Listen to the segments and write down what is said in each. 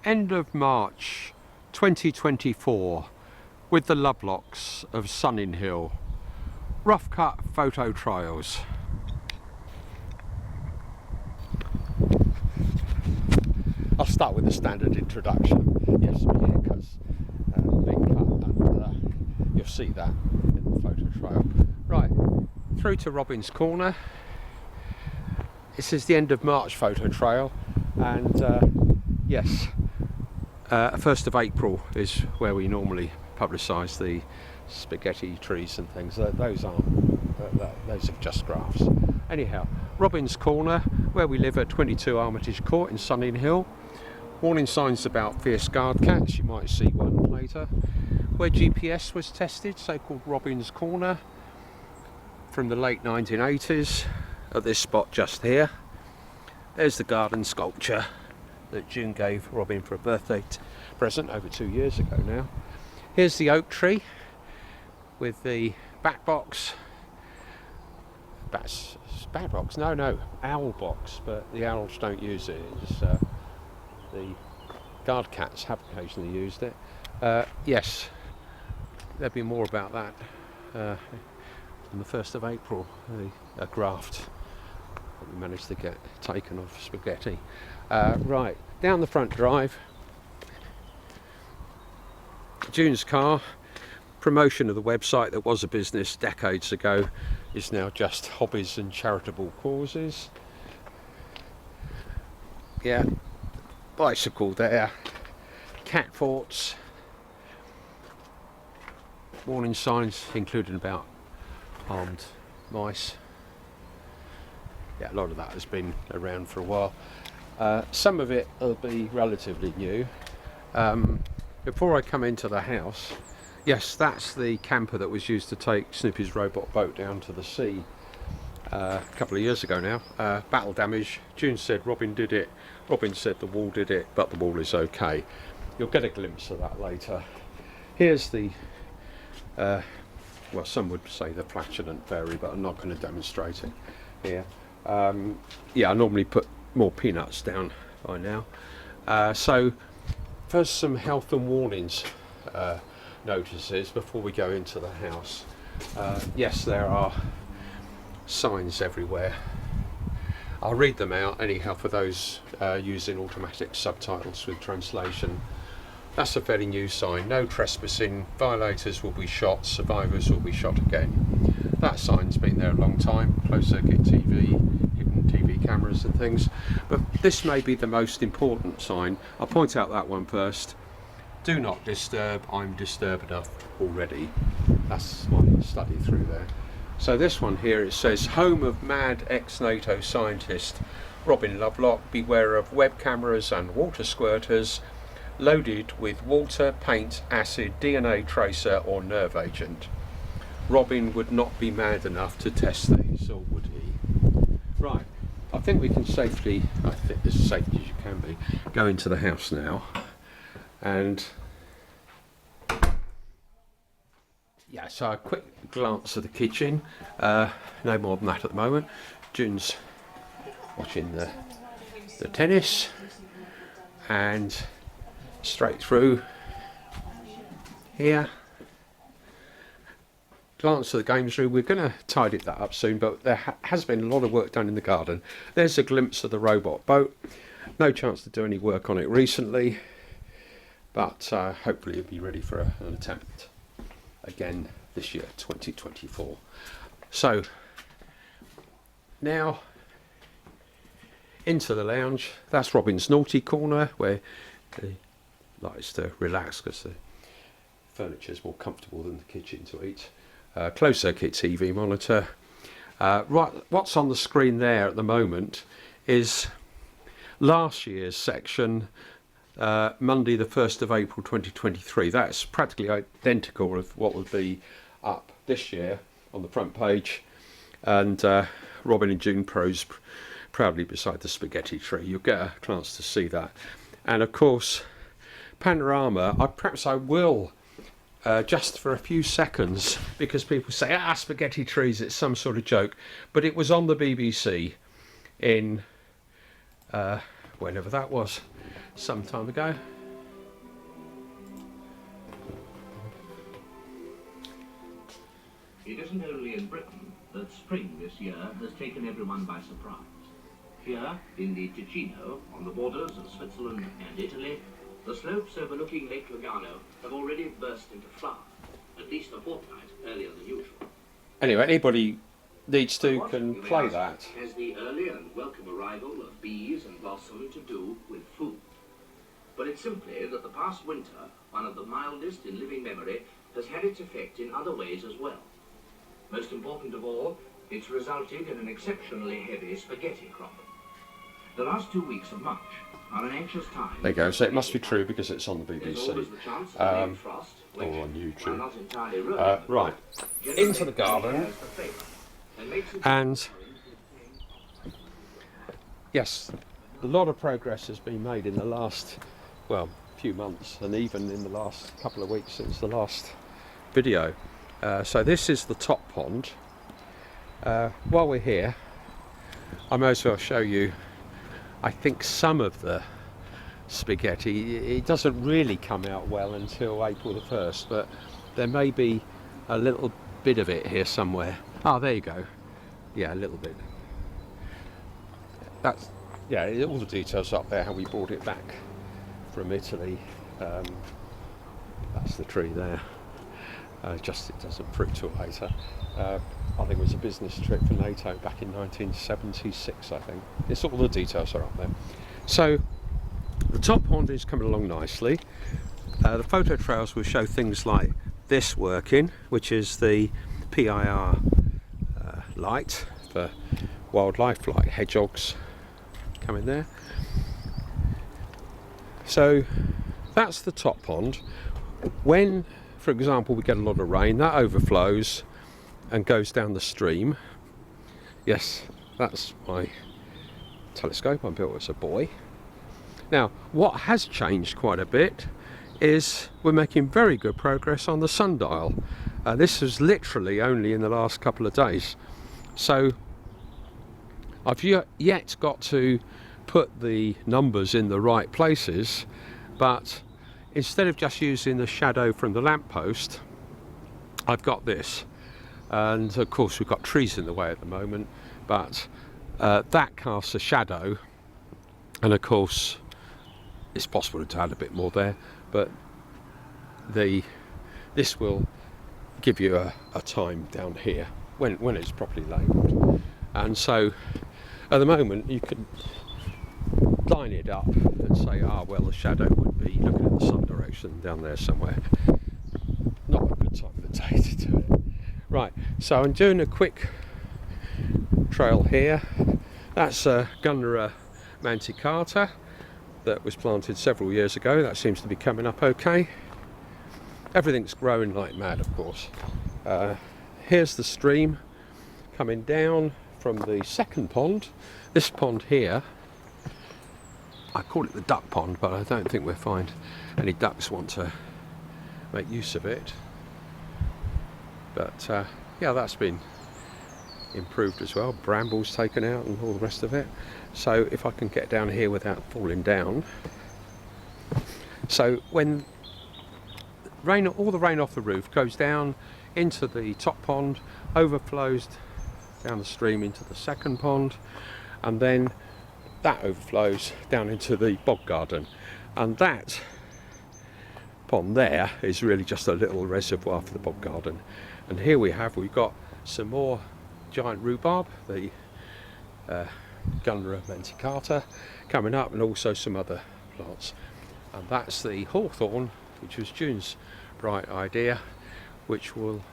end of March 2024 with the Lovelocks of Sunninghill. Rough cut photo trials. I'll start with the standard introduction. Yes, my haircut's been cut, and you'll see that in the photo trial. Right, through to Robin's Corner. This is the end of March photo trail, and yes, 1st of April is where we normally publicise the spaghetti trees and things. Those aren't, those are just graphs. Anyhow, Robin's Corner, where we live at 22 Armitage Court in Sunninghill. Warning signs about fierce guard cats, you might see one later. Where GPS was tested, so-called Robin's Corner, from the late 1980s, at this spot just here. There's the garden sculpture that June gave Robin for a birthday present over 2 years ago now. Here's the oak tree with the bat box. Bat box? No, owl box, but the owls don't use it. It's, the guard cats have occasionally used it. Yes, there'll be more about that on the 1st of April, a graft that we managed to get taken off spaghetti. Right, down the front drive, June's car. Promotion of the website that was a business decades ago is now just hobbies and charitable causes. Yeah, bicycle there, cat forts, warning signs including about armed mice. Yeah, a lot of that has been around for a while. Some of it will be relatively new. Before I come into the house, yes, that's the camper that was used to take Snoopy's robot boat down to the sea a couple of years ago now. Battle damage. June said Robin did it. Robin said the wall did it, but the wall is okay. You'll get a glimpse of that later. Here's the, well, some would say the flatulent fairy, but I'm not going to demonstrate it here. Yeah, I normally put more peanuts down by now. So first, some health and warnings notices before we go into the house. Yes, there are signs everywhere. I'll read them out anyhow for those using automatic subtitles with translation. That's a fairly new sign. No trespassing, violators will be shot, survivors will be shot again. That sign's been there a long time. Closed circuit TV, hidden TV cameras and things. But this may be the most important sign. I'll point out that one first. Do not disturb, I'm disturbed enough already. That's my study through there. So this one here, it says, home of mad ex-NATO scientist Robin Lovelock, beware of web cameras and water squirters loaded with water, paint, acid, DNA tracer or nerve agent. Robin would not be mad enough to test these, or would he? Right, I think we can safely, I think as safely as you can be, go into the house now. And yeah, so a quick glance at the kitchen. No more than that at the moment. June's watching the tennis, and straight through here. Glance at the games room. We're going to tidy that up soon, but there has been a lot of work done in the garden. There's a glimpse of the robot boat. No chance to do any work on it recently, but hopefully it'll be ready for an attempt again this year, 2024. So now into the lounge. That's Robin's naughty corner, where he likes to relax because the furniture is more comfortable than the kitchen to eat. Closed circuit TV monitor. Right, what's on the screen there at the moment is last year's section, Monday the 1st of April 2023. That's practically identical of what would be up this year on the front page, and Robin and June pose proudly beside the spaghetti tree. You'll get a chance to see that. And of course, panorama, perhaps I will just for a few seconds, because people say, spaghetti trees, it's some sort of joke, but it was on the BBC in whenever that was, some time ago. It isn't only in Britain that spring this year has taken everyone by surprise. Here, in the Ticino, on the borders of Switzerland and Italy, the slopes overlooking Lake Lugano have already burst into flower, at least a fortnight earlier than usual. Anyway, anybody needs to can play that. Has the early and welcome arrival of bees and blossom to do with food? But it's simply that the past winter, one of the mildest in living memory, has had its effect in other ways as well. Most important of all, it's resulted in an exceptionally heavy spaghetti crop. The last 2 weeks of March are an anxious time. There you go, so it must be true because it's on the BBC Frost, or on YouTube. not entirely ruined, Right, into the garden, and yes, a lot of progress has been made in the last, well, few months, and even in the last couple of weeks since the last video. So this is the top pond. While we're here, I may as well show you, I think, some of the spaghetti. It doesn't really come out well until April the 1st, but there may be a little bit of it here somewhere. Oh, there you go. Yeah, a little bit. That's, yeah, all the details up there, how we brought it back from Italy. That's the tree there. Just it doesn't fruit till later. I think it was a business trip for NATO back in 1976, I think. It's all the details are up there. So the top pond is coming along nicely. The photo trails will show things like this working, which is the PIR light for wildlife like hedgehogs coming there. So that's the top pond. When, for example, we get a lot of rain, that overflows and goes down the stream. Yes, that's my telescope I built as a boy. Now, what has changed quite a bit is we're making very good progress on the sundial. This was literally only in the last couple of days. So I've yet got to put the numbers in the right places, but instead of just using the shadow from the lamppost, I've got this. And of course we've got trees in the way at the moment, but that casts a shadow, and of course it's possible to add a bit more there, but this will give you a time down here when it's properly labelled. And so at the moment you can line it up and say, ah, well, the shadow would be looking at the sun direction down there somewhere. Not a good time of the day to do it. Right, so I'm doing a quick trail here. That's a Gunnera manticata that was planted several years ago. That seems to be coming up okay. Everything's growing like mad, of course. Here's the stream coming down from the second pond. This pond here, I call it the duck pond, but I don't think we'll find any ducks want to make use of it. But yeah, that's been improved as well. Brambles taken out and all the rest of it. So if I can get down here without falling down. So when rain, all the rain off the roof goes down into the top pond, overflows down the stream into the second pond, and then that overflows down into the bog garden. And that pond there is really just a little reservoir for the bog garden. And here we've got some more giant rhubarb, the Gunnera manticata coming up, and also some other plants. And that's the hawthorn, which was June's bright idea, which will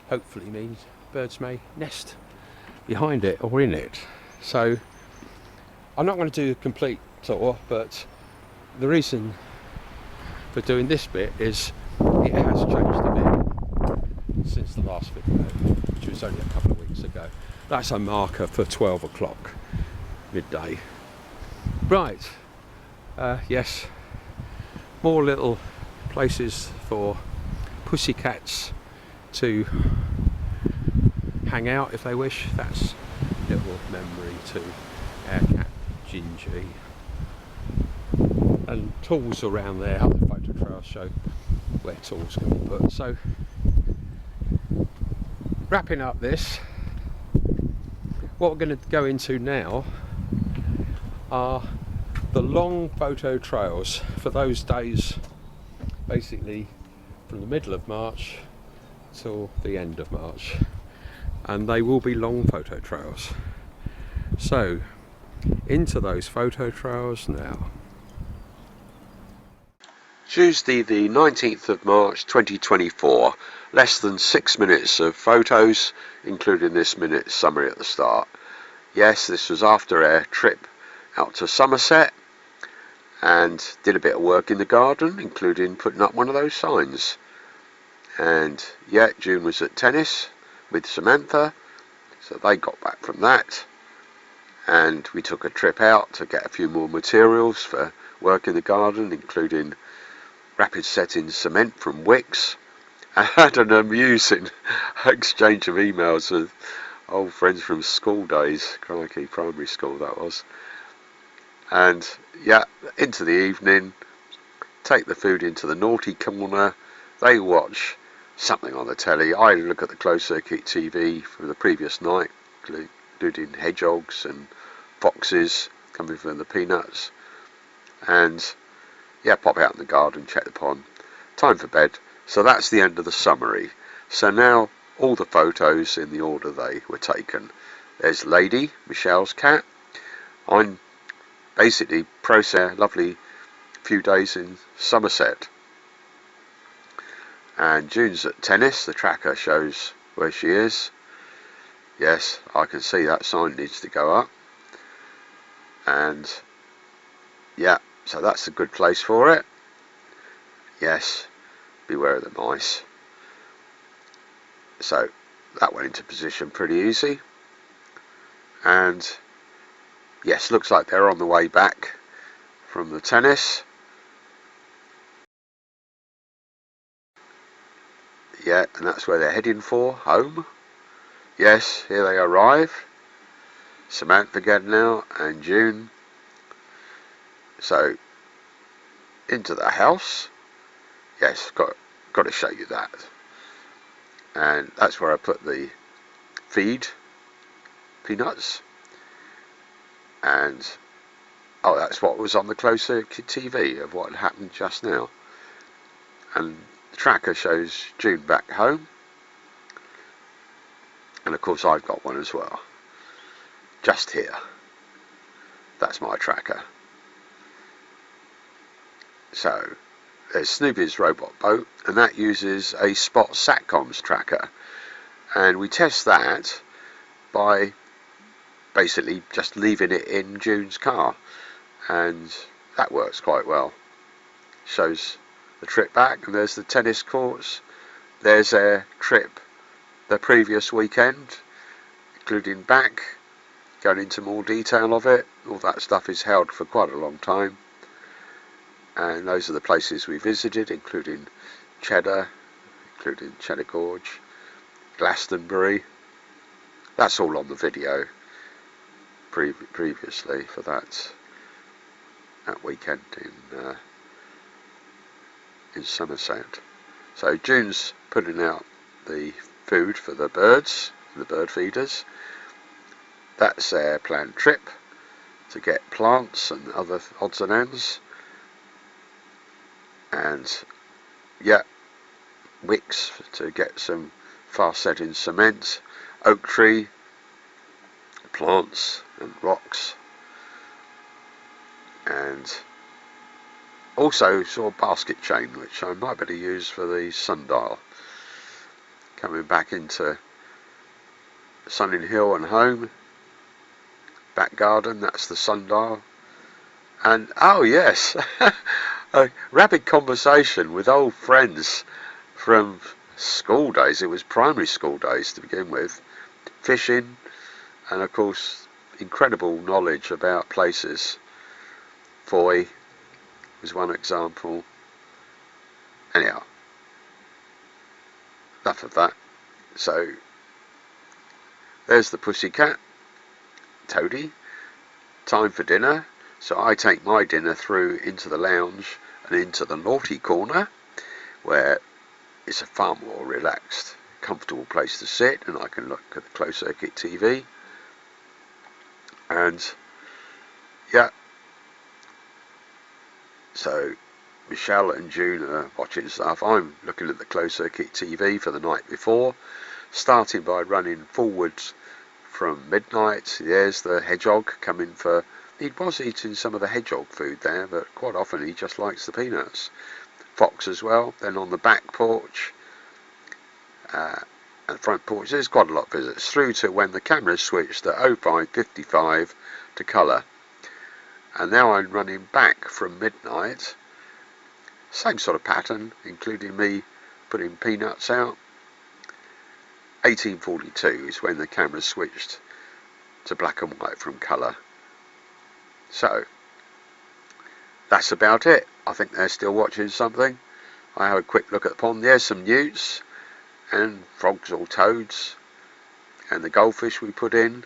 hopefully mean birds may nest behind it or in it. So I'm not going to do a complete tour, but the reason for doing this bit is it has changed a bit since the last video, which was only a couple of weeks ago. That's a marker for 12 o'clock midday. Right, yes, more little places for pussycats to hang out if they wish. That's a little memory to our cat Gingy. And tools around there, other photo trails show where tools can be put. So wrapping up this, what we're going to go into now are the long photo trails for those days, basically from the middle of March till the end of March, and they will be long photo trails. So into those photo trails now. Tuesday the 19th of March 2024, less than 6 minutes of photos, including this minute summary at the start. Yes, this was after our trip out to Somerset, and did a bit of work in the garden, including putting up one of those signs. And yeah, June was at tennis with Samantha, so they got back from that, and we took a trip out to get a few more materials for work in the garden, including rapid setting cement from Wicks. I had an amusing exchange of emails with old friends from school days, crikey, primary school that was. And yeah, into the evening, take the food into the naughty corner, they watch something on the telly, I look at the closed circuit TV from the previous night, including hedgehogs and foxes coming from the peanuts, and yeah, pop out in the garden, check the pond, time for bed. So that's the end of the summary. So now all the photos in the order they were taken. There's Lady, Michelle's cat. I'm basically process lovely few days in Somerset. And June's at tennis, the tracker shows where she is. Yes, I can see that sign needs to go up. And yeah, so that's a good place for it. Yes, beware of the mice. So that went into position pretty easy. And yes, looks like they're on the way back from the tennis. Yeah, and that's where they're heading for, home. Yes, here they arrive. Samantha getting out and June. So into the house. Yes, got to show you that. And that's where I put the feed, peanuts. And oh, that's what was on the closed circuit TV of what had happened just now. And the tracker shows June back home. And of course I've got one as well. Just here. That's my tracker. So there's Snoopy's robot boat, and that uses a Spot Satcoms tracker. And we test that by basically just leaving it in June's car, and that works quite well. Shows the trip back, and there's the tennis courts. There's a trip the previous weekend, including back, going into more detail of it. All that stuff is held for quite a long time. And those are the places we visited, including Cheddar Gorge, Glastonbury. That's all on the video previously for that weekend in Somerset. So June's putting out the food for the birds, the bird feeders. That's their planned trip to get plants and other odds and ends. And yeah, Wicks to get some fast setting cement, oak tree, plants and rocks, and also saw a basket chain which I might better use for the sundial. Coming back into Sunninghill and home, back garden, that's the sundial. And oh yes, a rapid conversation with old friends from school days. It was primary school days to begin with, fishing, and of course incredible knowledge about places. Foy was one example. Anyhow, enough of that. So there's the pussycat, Toady. Time for dinner. So I take my dinner through into the lounge and into the naughty corner, where it's far more relaxed. comfortable place to sit, and I can look at the closed circuit TV. And yeah, so Michelle and June are watching stuff. I'm looking at the closed circuit TV for the night before, starting by running forwards from midnight. There's the hedgehog coming for. He was eating some of the hedgehog food there, but quite often he just likes the peanuts. Fox as well. Then on the back porch and the front porch, there's quite a lot of visitors, through to when the camera switched at 05:55 to colour. And now I'm running back from midnight, same sort of pattern, including me putting peanuts out. 18:42 is when the camera switched to black and white from colour. So that's about it. I think they're still watching something. I have a quick look at the pond. There's some newts and frogs or toads and the goldfish we put in.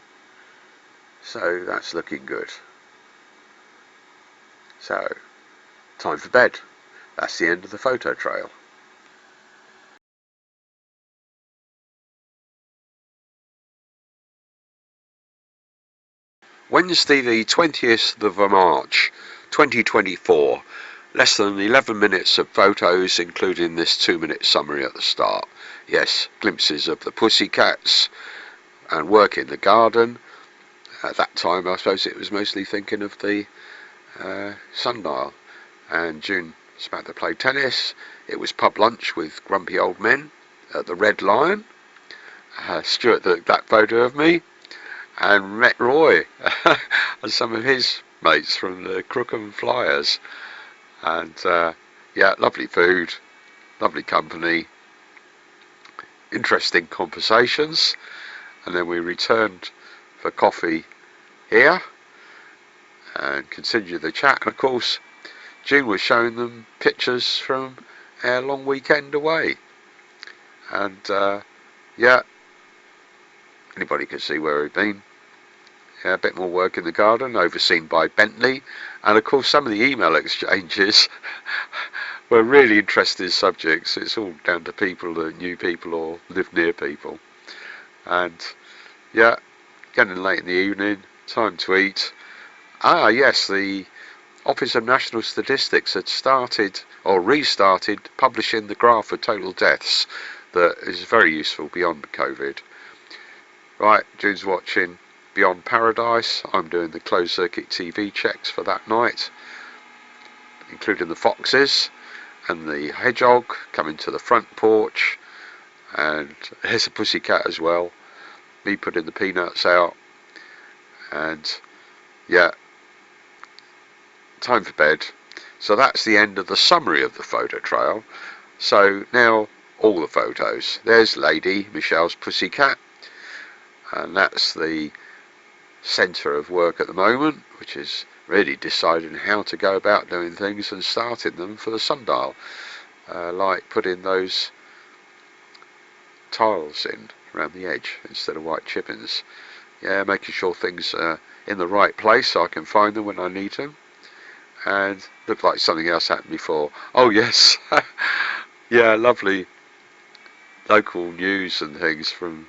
So that's looking good. So, time for bed. That's the end of the photo trail. Wednesday the 20th of March 2024. Less than 11 minutes of photos, including this 2-minute summary at the start. Yes, glimpses of the pussycats and work in the garden. At that time I suppose it was mostly thinking of the sundial. And June was about to play tennis. It was pub lunch with grumpy old men at the Red Lion. Stuart took that photo of me and met Roy and some of his mates from the Crookham Flyers. And yeah, lovely food, lovely company, interesting conversations. And then we returned for coffee here and continued the chat. And of course June was showing them pictures from our long weekend away. And yeah, anybody could see where we'd been. Yeah, a bit more work in the garden, overseen by Bentley. And of course some of the email exchanges were really interesting subjects. It's all down to people that knew people or lived near people. And yeah, getting late in the evening, time to eat. Ah yes, the Office of National Statistics had started or restarted publishing the graph of total deaths that is very useful beyond COVID. Right, June's watching Beyond Paradise. I'm doing the closed circuit TV checks for that night, including the foxes and the hedgehog coming to the front porch, and there's a pussycat as well. Me putting the peanuts out, and yeah, time for bed. So that's the end of the summary of the photo trail. So now all the photos. There's Lady, Michelle's pussycat, and that's the centre of work at the moment, which is really deciding how to go about doing things and starting them for the sundial, like putting those tiles in around the edge instead of white chippings. Yeah, making sure things are in the right place so I can find them when I need them. And looked like something else happened before. Oh yes, yeah, lovely local news and things from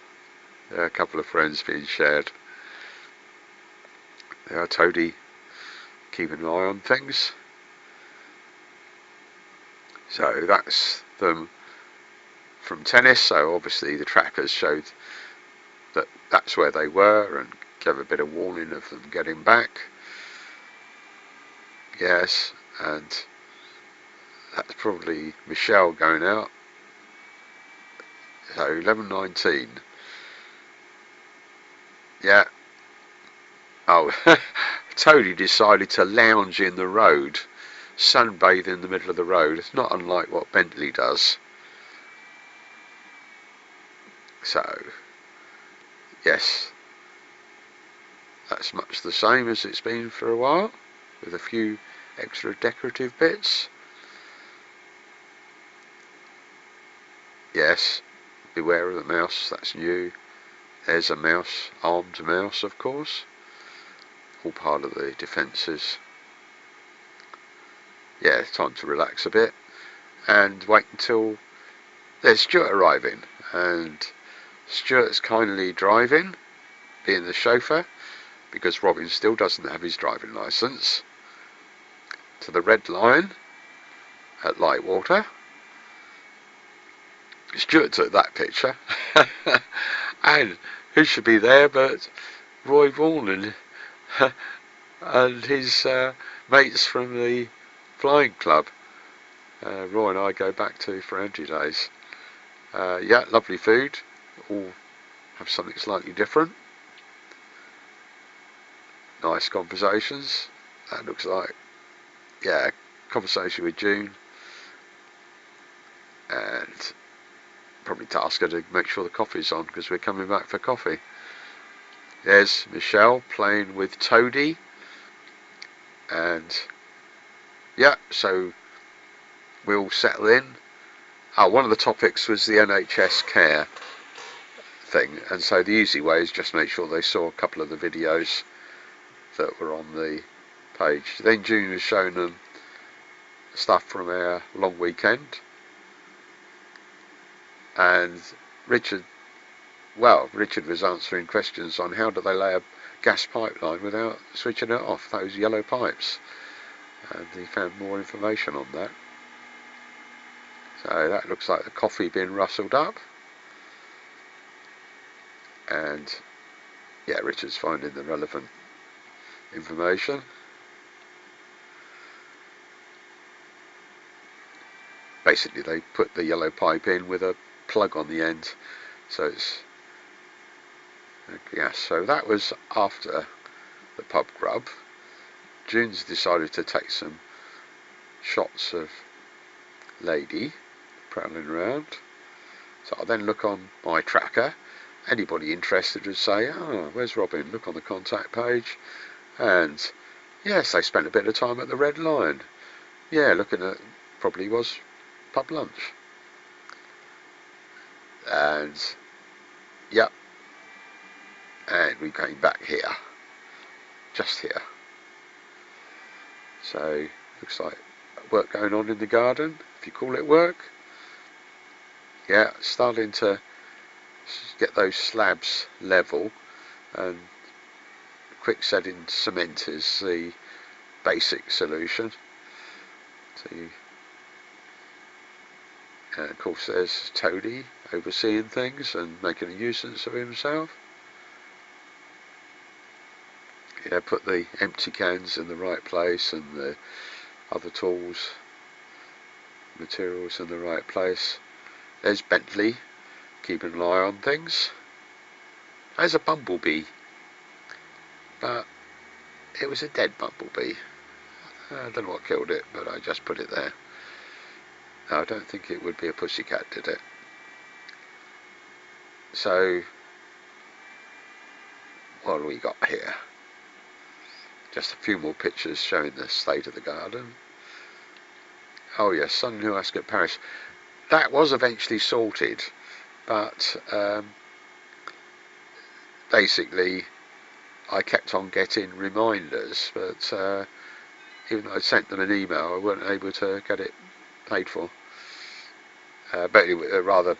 a couple of friends being shared. Toadie keeping an eye on things. So that's them from tennis. So obviously the trackers showed that that's where they were and gave a bit of warning of them getting back. Yes, and that's probably Michelle going out. So 11:19. Yeah. Oh, Toadie decided to lounge in the road, sunbathe in the middle of the road. It's not unlike what Bentley does. So, yes, that's much the same as it's been for a while, with a few extra decorative bits. Yes, beware of the mouse, that's new. There's a mouse, armed mouse of course. All part of the defences. Yeah, it's time to relax a bit and wait until there's Stuart arriving. and Stuart's kindly driving, being the chauffeur, because Robin still doesn't have his driving licence, to the Red Lion at Lightwater. Stuart took that picture, and who should be there but Roy Vaughan and his mates from the flying club. Roy and I go back to Ferrandri days. Yeah, lovely food. All have something slightly different. Nice conversations. That looks like, yeah, conversation with June, and probably task her to make sure the coffee's on because we're coming back for coffee. There's Michelle playing with Toadie, and yeah, so we all settle in. One of the topics was the NHS care thing, and so the easy way is just make sure they saw a couple of the videos that were on the page. Then June has shown them stuff from our long weekend, and Richard was answering questions on how do they lay a gas pipeline without switching it off, those yellow pipes, and he found more information on that. So that looks like the coffee being rustled up, and yeah, Richard's finding the relevant information. Basically they put the yellow pipe in with a plug on the end, so it's gas. So that was after the pub grub. June's decided to take some shots of Lady prowling around. So I then look on my tracker. Anybody interested would say, oh, where's Robin? Look on the contact page. And yes, they spent a bit of time at the Red Lion. Yeah, looking at, probably was pub lunch. And yep, and we came back here, just here. So looks like work going on in the garden, if you call it work. Yeah, starting to get those slabs level, and quick setting cement is the basic solution. So and of course there's Toadie overseeing things and making a nuisance of himself. Yeah, put the empty cans in the right place and the other tools, materials in the right place. There's Bentley keeping an eye on things. There's a bumblebee, but it was a dead bumblebee. I don't know what killed it, but I just put it there. No, I don't think it would be a pussycat, did it? So what do we got here? Just a few more pictures showing the state of the garden. Oh yes, Sunninghill Ascot Parish. That was eventually sorted, but basically I kept on getting reminders, but even though I sent them an email, I weren't able to get it paid for. But rather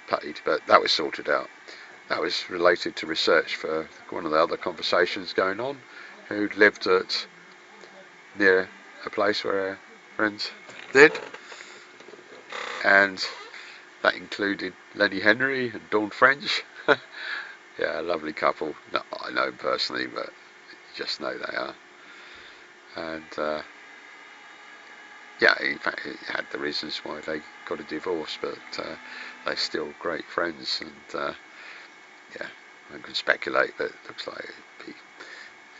paid, but that was sorted out. That was related to research for one of the other conversations going on, who'd lived at near a place where our friends did, and that included Lenny Henry and Dawn French. Yeah, a lovely couple. No, I know them personally, but just know they are. And yeah, in fact, it had the reasons why they got a divorce, but they're still great friends, and yeah, I can speculate, but it looks like it'd be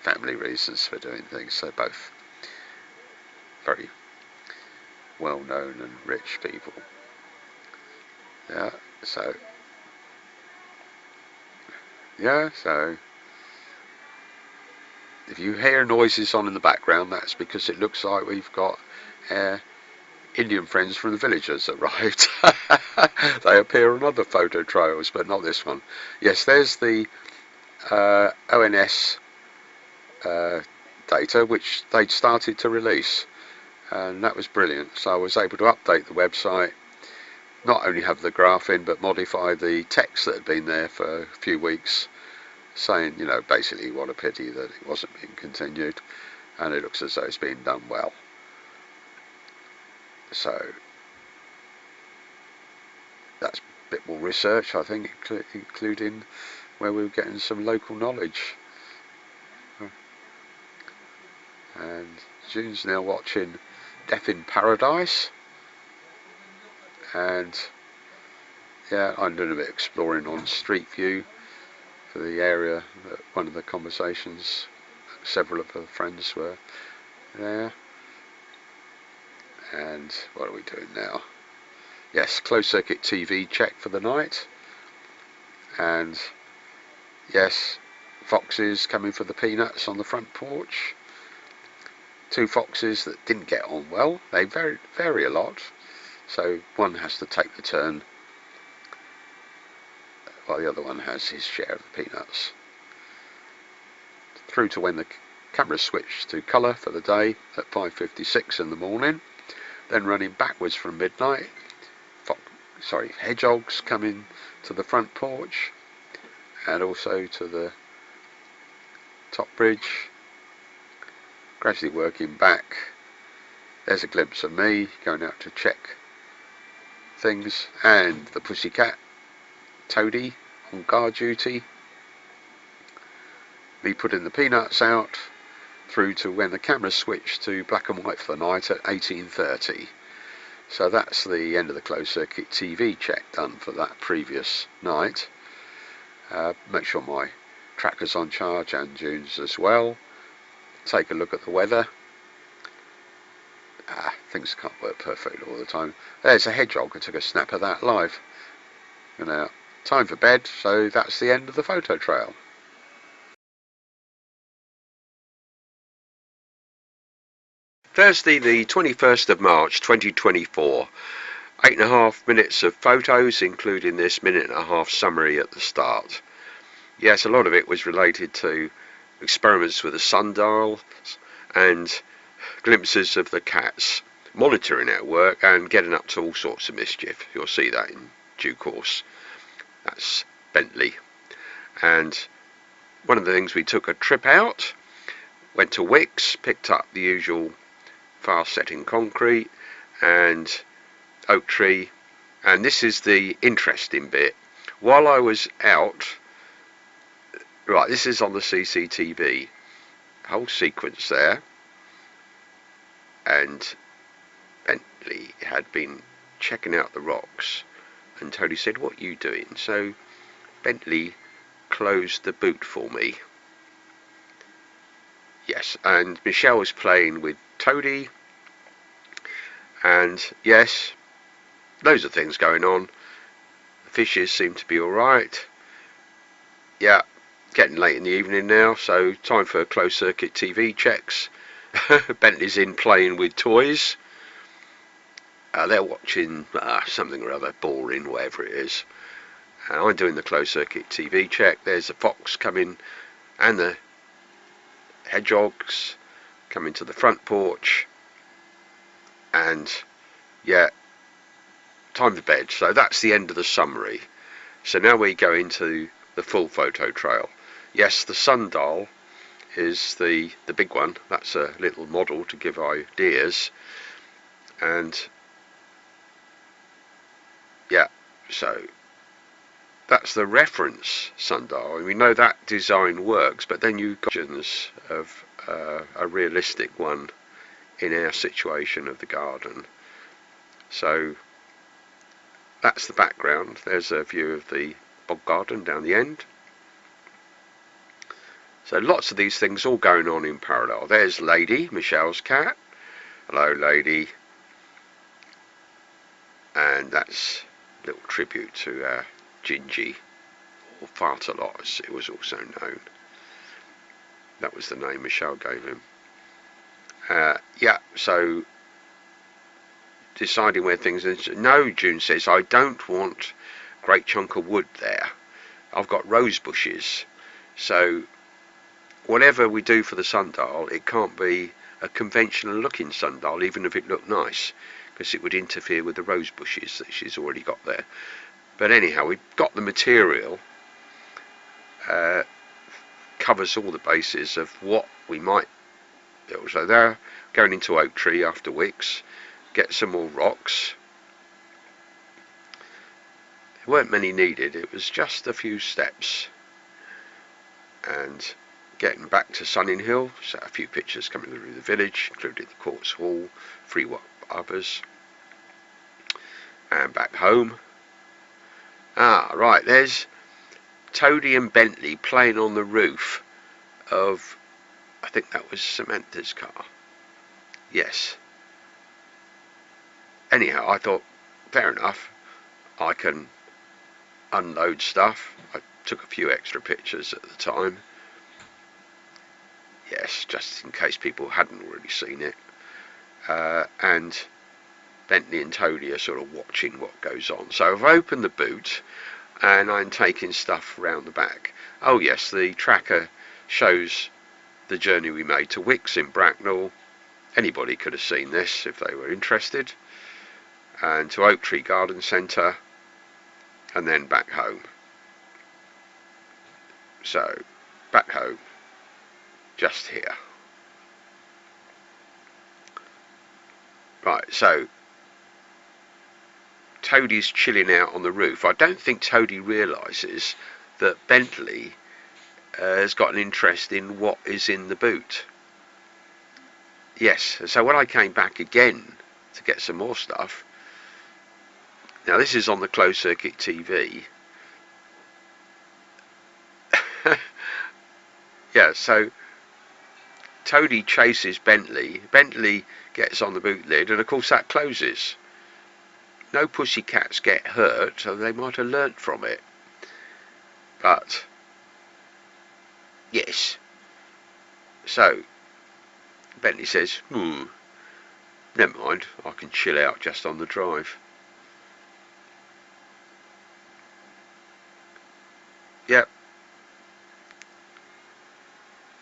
family reasons for doing things. They're both very well known and rich people. Yeah, so if you hear noises on in the background, that's because it looks like we've got Indian friends from the village has arrived. They appear on other photo trails, but not this one. Yes, there's the ONS data, which they'd started to release, and that was brilliant. So I was able to update the website not only have the graph in, but modify the text that had been there for a few weeks, saying, you know, basically what a pity that it wasn't being continued, and it looks as though it's being done well. So that's a bit more research, I think, including where we were getting some local knowledge. And June's now watching Death in Paradise, and yeah, I'm doing a bit of exploring on Street View for the area. One of the conversations, several of her friends were there. And what are we doing now? Yes, closed circuit TV check for the night. And yes, foxes coming for the peanuts on the front porch. 2 foxes that didn't get on well. They vary a lot, so one has to take the turn while the other one has his share of the peanuts. Through to when the camera switched to colour for the day at 5:56 in the morning, then running backwards from midnight. Hedgehogs coming to the front porch and also to the top bridge. Gradually working back. There's a glimpse of me going out to check things, and the pussycat Toady on guard duty. Me putting the peanuts out, through to when the camera switched to black and white for the night at 18:30. So that's the end of the closed circuit TV check done for that previous night. Make sure my tracker's on charge and June's as well. Take a look at the weather. Things can't work perfectly all the time. There's a hedgehog. I took a snap of that live. And now, time for bed, so that's the end of the photo trail. Thursday the 21st of March 2024. 8.5 minutes of photos, including this 1.5-minute summary at the start. Yes, a lot of it was related to experiments with the sundial and glimpses of the cats monitoring our work and getting up to all sorts of mischief. You'll see that in due course. That's Bentley. And one of the things, we took a trip out, went to Wicks, picked up the usual fast setting concrete and oak tree, and this is the interesting bit. While I was out, right, this is on the CCTV, whole sequence there, and Bentley had been checking out the rocks, and Tony said, "What are you doing?" So Bentley closed the boot for me. Yes, and Michelle was playing with Toady, and yes, loads of things going on. The fishes seem to be alright. Yeah, getting late in the evening now, so time for closed circuit TV checks. Bentley's in playing with toys. They're watching something or other, boring, whatever it is. And I'm doing the closed circuit TV check. There's a fox coming, and the hedgehogs coming to the front porch. And yeah, time for bed. So that's the end of the summary. So now we go into the full photo trail. Yes, the sundial is the big one. That's a little model to give ideas. And yeah, so that's the reference sundial. We know that design works, but then you've got options of a realistic one in our situation of the garden. So that's the background. There's a view of the bog garden down the end. So lots of these things all going on in parallel. There's Lady, Michelle's cat. Hello, Lady. And that's a little tribute to Gingy, or Fart-a-lot as it was also known. That was the name Michelle gave him. Yeah, so deciding where things are. No, June says, I don't want a great chunk of wood there. I've got rose bushes. So whatever we do for the sundial, it can't be a conventional looking sundial, even if it looked nice, because it would interfere with the rose bushes that she's already got there. But anyhow, we've got the material, covers all the bases of what we might build. So they're going into oak tree after wicks, get some more rocks. There weren't many needed, it was just a few steps. And getting back to Sunninghill, so a few pictures coming through the village, including the quartz hall, 3 others, and back home. Right, there's Toadie and Bentley playing on the roof of, I think that was Samantha's car. Yes. Anyhow, I thought, fair enough, I can unload stuff. I took a few extra pictures at the time. Yes, just in case people hadn't already seen it. And Bentley and Toadie are sort of watching what goes on. So I've opened the boot and I'm taking stuff round the back. Oh yes, the tracker shows the journey we made to Wicks in Bracknell. Anybody could have seen this if they were interested. And to Oak Tree Garden Centre, and then back home. So, back home, just here. Right, so Toadie's chilling out on the roof. I don't think Toadie realises that Bentley has got an interest in what is in the boot. Yes, so when I came back again to get some more stuff, now this is on the closed circuit TV. Yeah, so Toadie chases Bentley. Bentley gets on the boot lid, and of course that closes. No pussycats get hurt, so they might have learnt from it. But yes. So Bentley says, never mind, I can chill out just on the drive. Yep.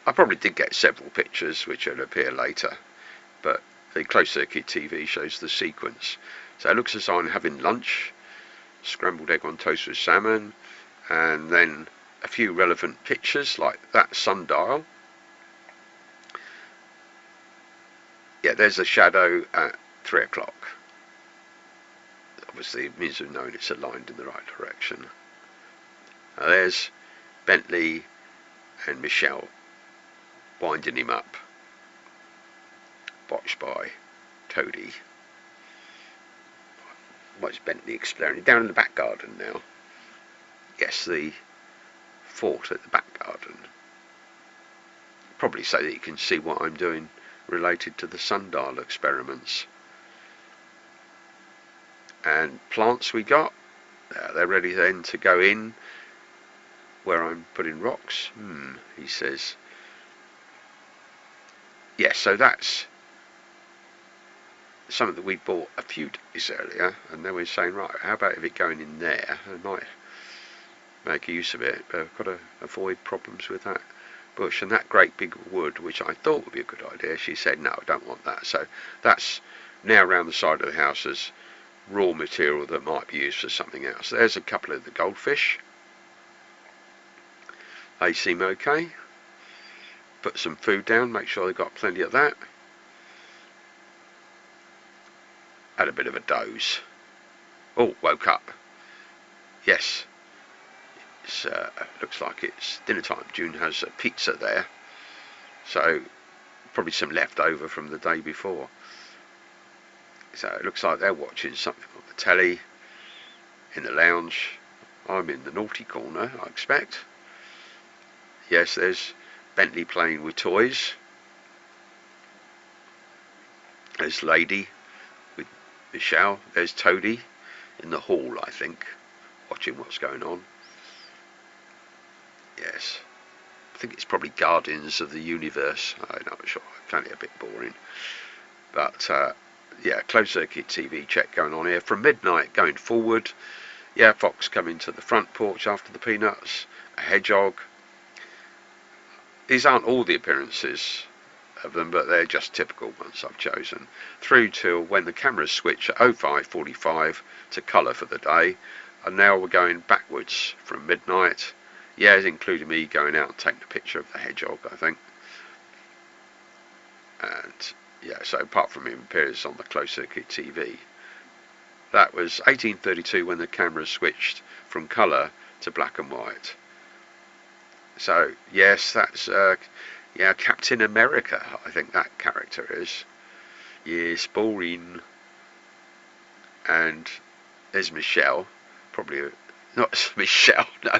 I probably did get several pictures which will appear later, but the closed circuit TV shows the sequence. So it looks as though I'm having lunch, scrambled egg on toast with salmon, and then a few relevant pictures like that sundial. Yeah, there's a shadow at 3 o'clock. Obviously it means we've known it's aligned in the right direction. Now there's Bentley and Michelle winding him up, watched by Toadie. What's Bentley exploring? Down in the back garden now. Yes, the fort at the back garden. Probably so that you can see what I'm doing related to the sundial experiments. And plants we got, they're ready then to go in where I'm putting rocks. He says. Yes, so that's something that we bought a few days earlier, and then we're saying, right, how about if it going in there? I might make use of it, but I've got to avoid problems with that bush. And that great big wood, which I thought would be a good idea, she said, no, I don't want that. So that's now around the side of the house as raw material that might be used for something else. There's a couple of the goldfish. They seem okay. Put some food down, make sure they've got plenty of that. Had a bit of a doze. Oh, woke up. Yes. It's, looks like it's dinner time. June has a pizza there. So, probably some leftover from the day before. So, it looks like they're watching something on the telly. In the lounge. I'm in the naughty corner, I expect. Yes, there's Bentley playing with toys. There's Lady with Michelle. There's Toadie in the hall, I think, watching what's going on. Yes, I think it's probably Guardians of the Universe. I'm not sure. I found it a bit boring. But yeah, closed circuit TV check going on here from midnight going forward. Yeah, fox coming to the front porch after the peanuts. A hedgehog. These aren't all the appearances of them, but they're just typical ones I've chosen, through till when the cameras switch at 05:45 to colour for the day. And now we're going backwards from midnight. Yeah, including me going out and taking a picture of the hedgehog, I think. And yeah, so apart from him appears on the closed circuit TV. That was 1832 when the camera switched from colour to black and white. So yes, that's yeah, Captain America, I think that character is. Yes, boring. And there's Michelle, probably not Michelle, no,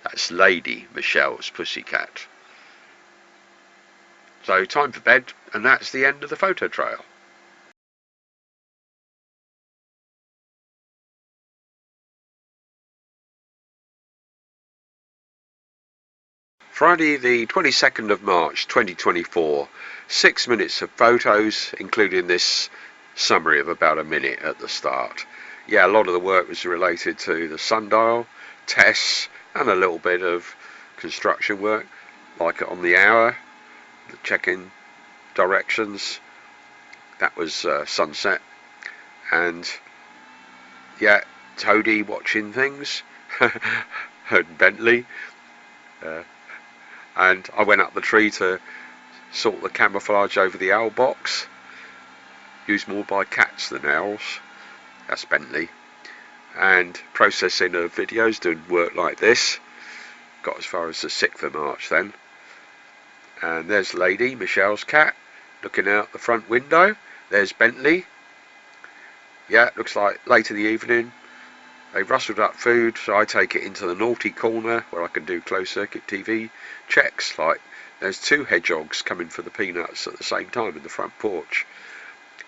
that's Lady Michelle's pussycat. So time for bed, and that's the end of the photo trail. Friday the 22nd of March 2024, 6 minutes of photos, including this summary of about a minute at the start. Yeah, a lot of the work was related to the sundial, tests, and a little bit of construction work, like on the hour, the checking directions. That was sunset. And yeah, Toadie watching things, and Bentley. And I went up the tree to sort the camouflage over the owl box, used more by cats than owls. That's Bentley. And processing of videos, doing work like this. Got as far as the 6th of March then. And there's Lady, Michelle's cat, looking out the front window. There's Bentley. Yeah, looks like late in the evening. They rustled up food, so I take it into the naughty corner where I can do closed circuit TV checks. Like, there's 2 hedgehogs coming for the peanuts at the same time in the front porch,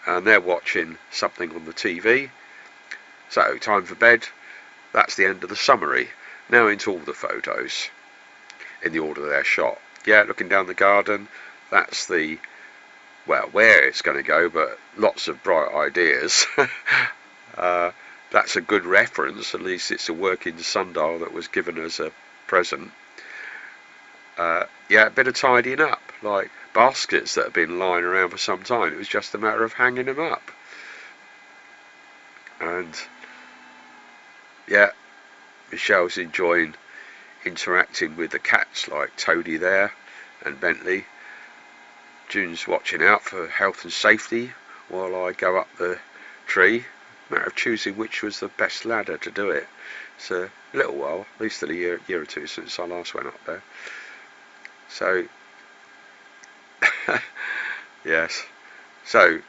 and they're watching something on the TV. So time for bed. That's the end of the summary. Now into all the photos in the order they're shot. Yeah, looking down the garden, that's the, well, where it's going to go, but lots of bright ideas. That's a good reference, at least it's a working sundial that was given as a present. Yeah, a bit of tidying up, like baskets that have been lying around for some time. It was just a matter of hanging them up. And yeah, Michelle's enjoying interacting with the cats, like Toadie there and Bentley. June's watching out for health and safety while I go up the tree. Matter of choosing which was the best ladder to do it. It's a little while, at least a year or two since I last went up there. So yes, so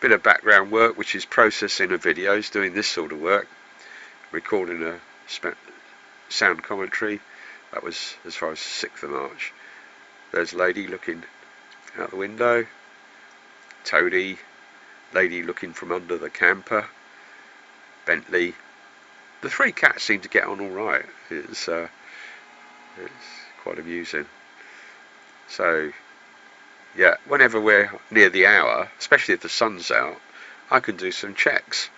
bit of background work, which is processing of videos, doing this sort of work, recording a sound commentary. That was as far as the 6th of March. There's Lady looking out the window, Toadie, Lady looking from under the camper, Bentley. The 3 cats seem to get on all right. It's quite amusing. So yeah, whenever we're near the hour, especially if the sun's out, I can do some checks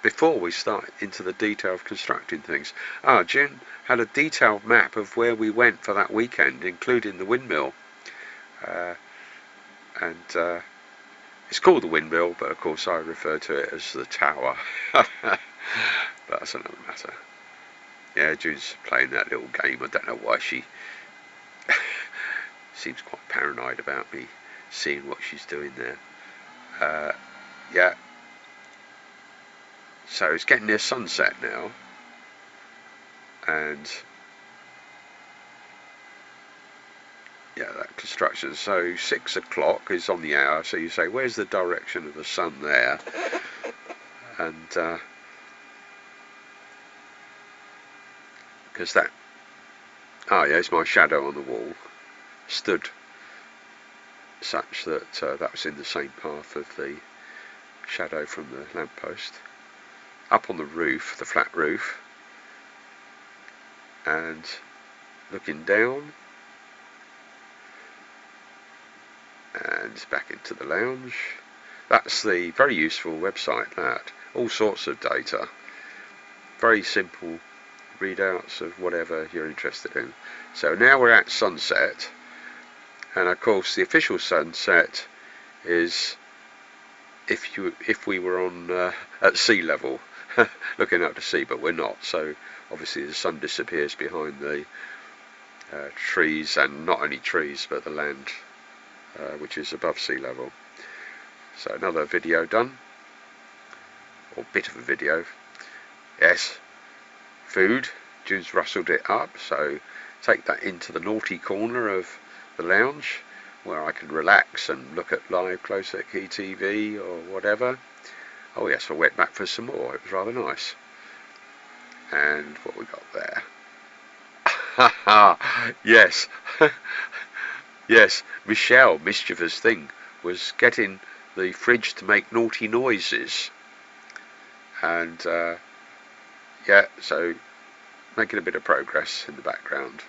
before we start into the detail of constructing things. June had a detailed map of where we went for that weekend, including the windmill. And it's called the windmill, but of course I refer to it as the tower. But that's another matter. Yeah, June's playing that little game. I don't know why she seems quite paranoid about me seeing what she's doing there. Yeah. So it's getting near sunset now. And yeah, that construction. So 6 o'clock is on the hour. So you say, where's the direction of the sun there? And because that, yeah, it's my shadow on the wall, stood such that that was in the same path of the shadow from the lamppost. Up on the roof, the flat roof, and looking down, and back into the lounge. That's the very useful website, that. All sorts of data. Very simple readouts of whatever you're interested in. So now we're at sunset, And of course the official sunset is if we were on at sea level looking out to sea, but we're not, so obviously the sun disappears behind the trees, and not only trees but the land which is above sea level. So another video done, or bit of a video. Yes, food. June's rustled it up, so take that into the naughty corner of the lounge where I can relax and look at live close-up CCTV or whatever. Oh yes, I went back for some more. It was rather nice. And what we got there? Yes, yes. Michelle, mischievous thing, was getting the fridge to make naughty noises, and yeah, so making a bit of progress in the background.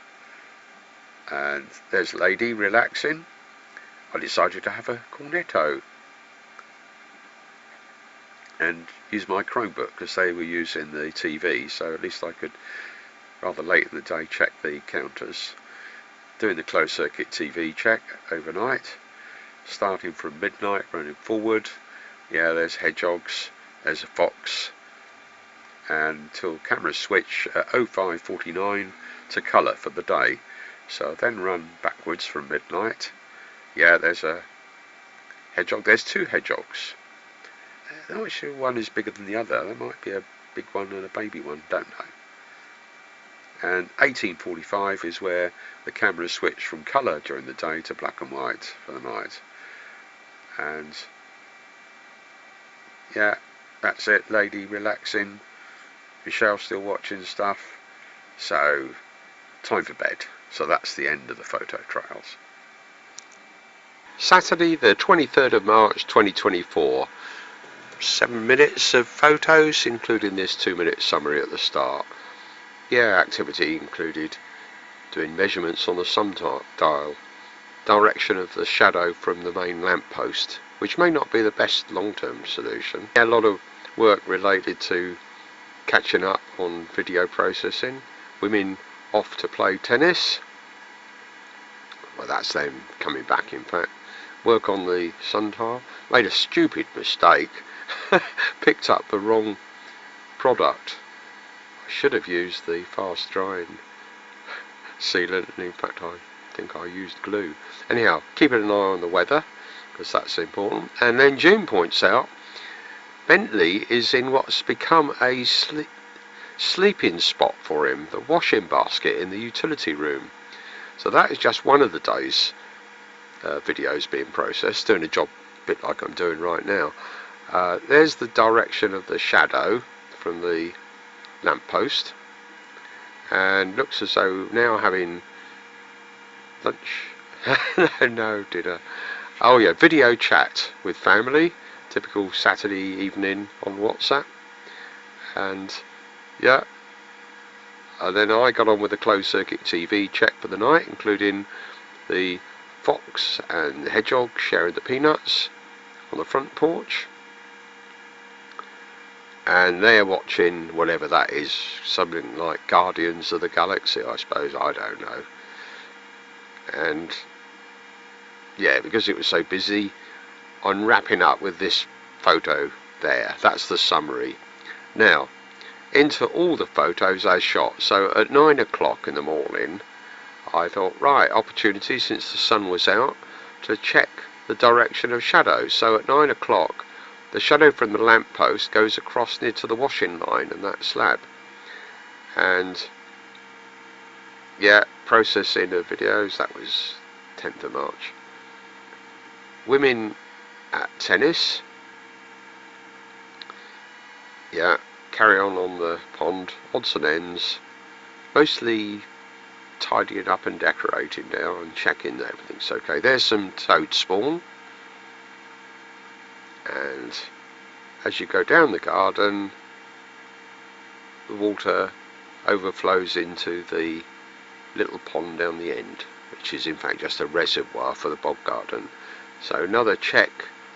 And there's Lady relaxing. I decided to have a cornetto and use my Chromebook because they were using the TV, so at least I could, rather late in the day, check the counters. Doing the closed circuit TV check overnight, starting from midnight, running forward. Yeah, there's hedgehogs, there's a fox, and till camera switch at 05:49 to colour for the day. So then run backwards from midnight. Yeah, there's a hedgehog. There's two hedgehogs. I'm not sure one is bigger than the other. There might be a big one and a baby one, don't know. And 18:45 is where the camera switched from colour during the day to black and white for the night. And yeah, that's it. Lady relaxing, Michelle still watching stuff. So time for bed. So that's the end of the photo trails. Saturday the 23rd of March 2024. 7 minutes of photos, including this 2-minute summary at the start. Yeah, activity included doing measurements on the sundial, direction of the shadow from the main lamppost, which may not be the best long-term solution. Yeah, a lot of work related to catching up on video processing. Women off to play tennis. Well, that's them coming back, in fact. Work on the sundial. Made a stupid mistake. Picked up the wrong product. I should have used the fast drying sealant, and in fact I think I used glue. Anyhow, keeping an eye on the weather, because that's important. And then June points out Bentley is in what's become a sleeping spot for him, the washing basket in the utility room. So that is just one of the day's videos being processed, doing a job a bit like I'm doing right now. There's the direction of the shadow from the lamppost, and looks as though now having lunch. No dinner. Oh yeah, video chat with family, typical Saturday evening on WhatsApp. And yeah, and then I got on with the closed circuit TV check for the night, including the fox and the hedgehog sharing the peanuts on the front porch. And they're watching whatever that is, something like Guardians of the Galaxy, I suppose, I don't know. And yeah, because it was so busy, I'm wrapping up with this photo there. That's the summary. Now, into all the photos I shot. So at 9 o'clock in the morning, I thought, right, opportunity since the sun was out to check the direction of shadows. So at 9 o'clock, the shadow from the lamppost goes across near to the washing line and that slab. And yeah, processing of videos, that was 10th of March. Women at tennis. Yeah, carry on the pond, odds and ends. Mostly tidying up and decorating now and checking that everything's okay. There's some toad spawn. And as you go down the garden, the water overflows into the little pond down the end, which is in fact just a reservoir for the bog garden. So another check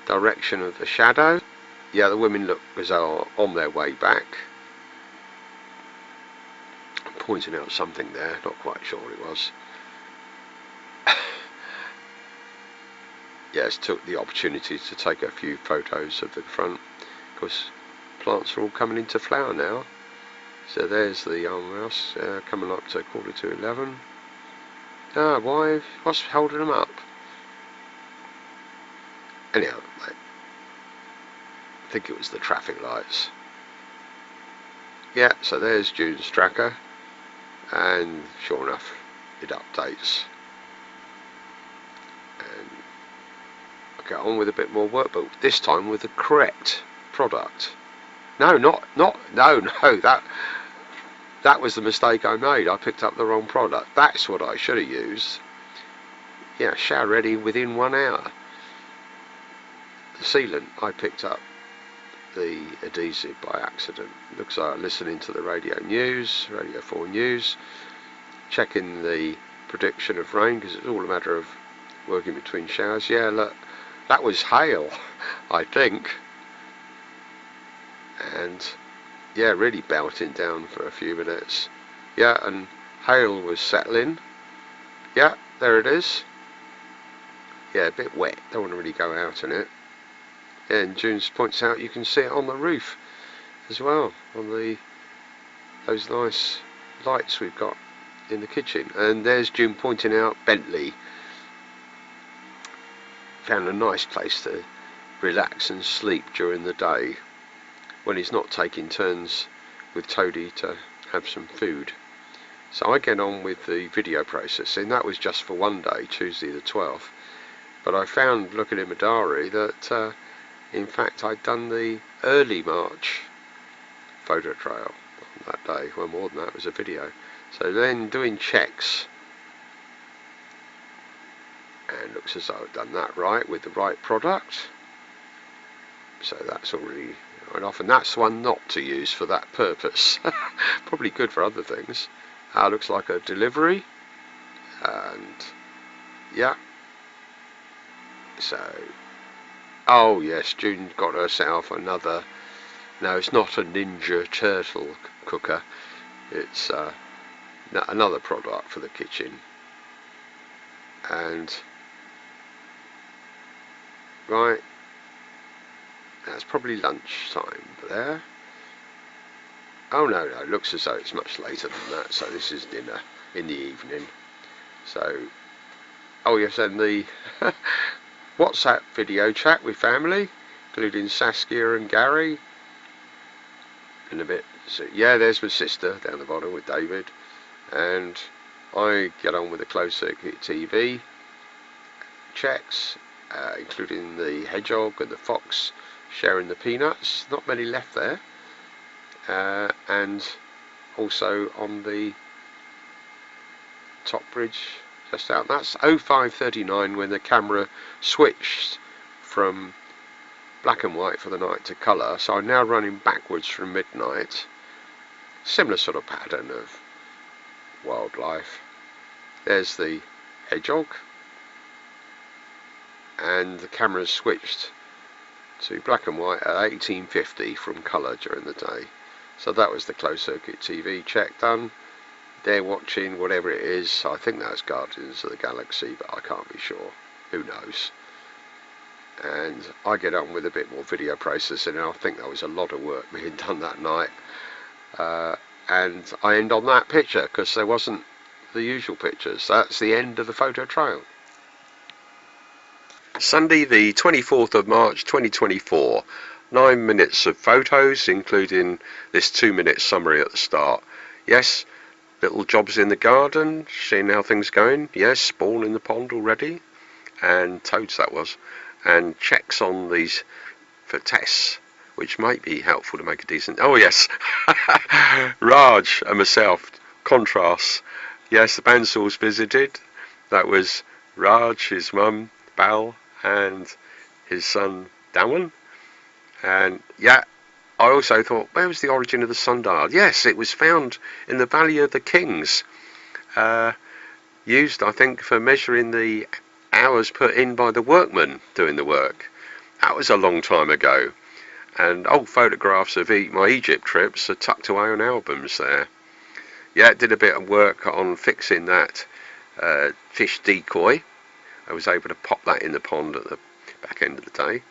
direction of the shadow. Yeah, the women look as though on their way back. I'm pointing out something there, not quite sure what it was. yes, took the opportunity to take a few photos of the front. Of course, plants are all coming into flower now. So there's the mouse coming up to 11:15. Ah, why? What's holding them up? Anyhow, I think it was the traffic lights. Yeah, so there's June's tracker, and sure enough, it updates. And I get on with a bit more work, but this time with the correct product. No, no, that was the mistake I made. I picked up the wrong product. That's what I should have used. Yeah, shower ready within 1 hour. The sealant, I picked up the adhesive by accident. Looks like I'm listening to the Radio 4 News, checking the prediction of rain, because it's all a matter of working between showers. Yeah, look, that was hail, I think. And yeah, really belting down for a few minutes. Yeah, and hail was settling. Yeah, there it is. Yeah, a bit wet, don't want to really go out in it. Yeah, and June points out you can see it on the roof as well, on those nice lights we've got in the kitchen. And there's June pointing out Bentley. Found a nice place to relax and sleep during the day when he's not taking turns with Toadie to have some food. So I get on with the video processing. That was just for one day, Tuesday the 12th. But I found, looking in my diary, that in fact I'd done the early March photo trail on that day. Well, more than that, it was a video. So then doing checks, and looks as though I've done that right with the right product. So that's already right off, and that's one not to use for that purpose. Probably good for other things. Looks like a delivery, and yeah. So, oh yes, June got herself another. No, it's not a Ninja Turtle cooker. It's another product for the kitchen. And right, that's probably lunchtime there. Oh no, it looks as though it's much later than that. So this is dinner in the evening. So, oh yes, and the WhatsApp video chat with family, including Saskia and Gary. In a bit. So yeah, there's my sister down the bottom with David, and I get on with the closed circuit TV checks, including the hedgehog and the fox sharing the peanuts. Not many left there. And also on the top bridge just out. That's 05:39 when the camera switched from black and white for the night to colour. So I'm now running backwards from midnight. Similar sort of pattern of wildlife. There's the hedgehog, and the camera's switched to black and white at 1850 from colour during the day. So that was the closed circuit TV check done. They're watching whatever it is. I think that's Guardians of the Galaxy, but I can't be sure. Who knows? And I get on with a bit more video processing, and I think there was a lot of work being done that night. And I end on that picture because there wasn't the usual pictures. That's the end of the photo trail. Sunday the 24th of March 2024. 9 minutes of photos, including this 2-minute summary at the start. Yes, little jobs in the garden, seeing how things going. Yes, spawn in the pond already, and toads that was, and checks on these for tests, which might be helpful to make a decent. Oh yes, Raj and myself, contrasts. Yes, the Bansals visited. That was Raj, his mum Bal, and his son Dawan. And yeah, I also thought, where was the origin of the sundial? Yes, it was found in the Valley of the Kings, used I think for measuring the hours put in by the workmen doing the work. That was a long time ago, and old photographs of my Egypt trips are tucked away on albums there. Yeah, did a bit of work on fixing that fish decoy I was able to pop that in the pond at the back end of the day.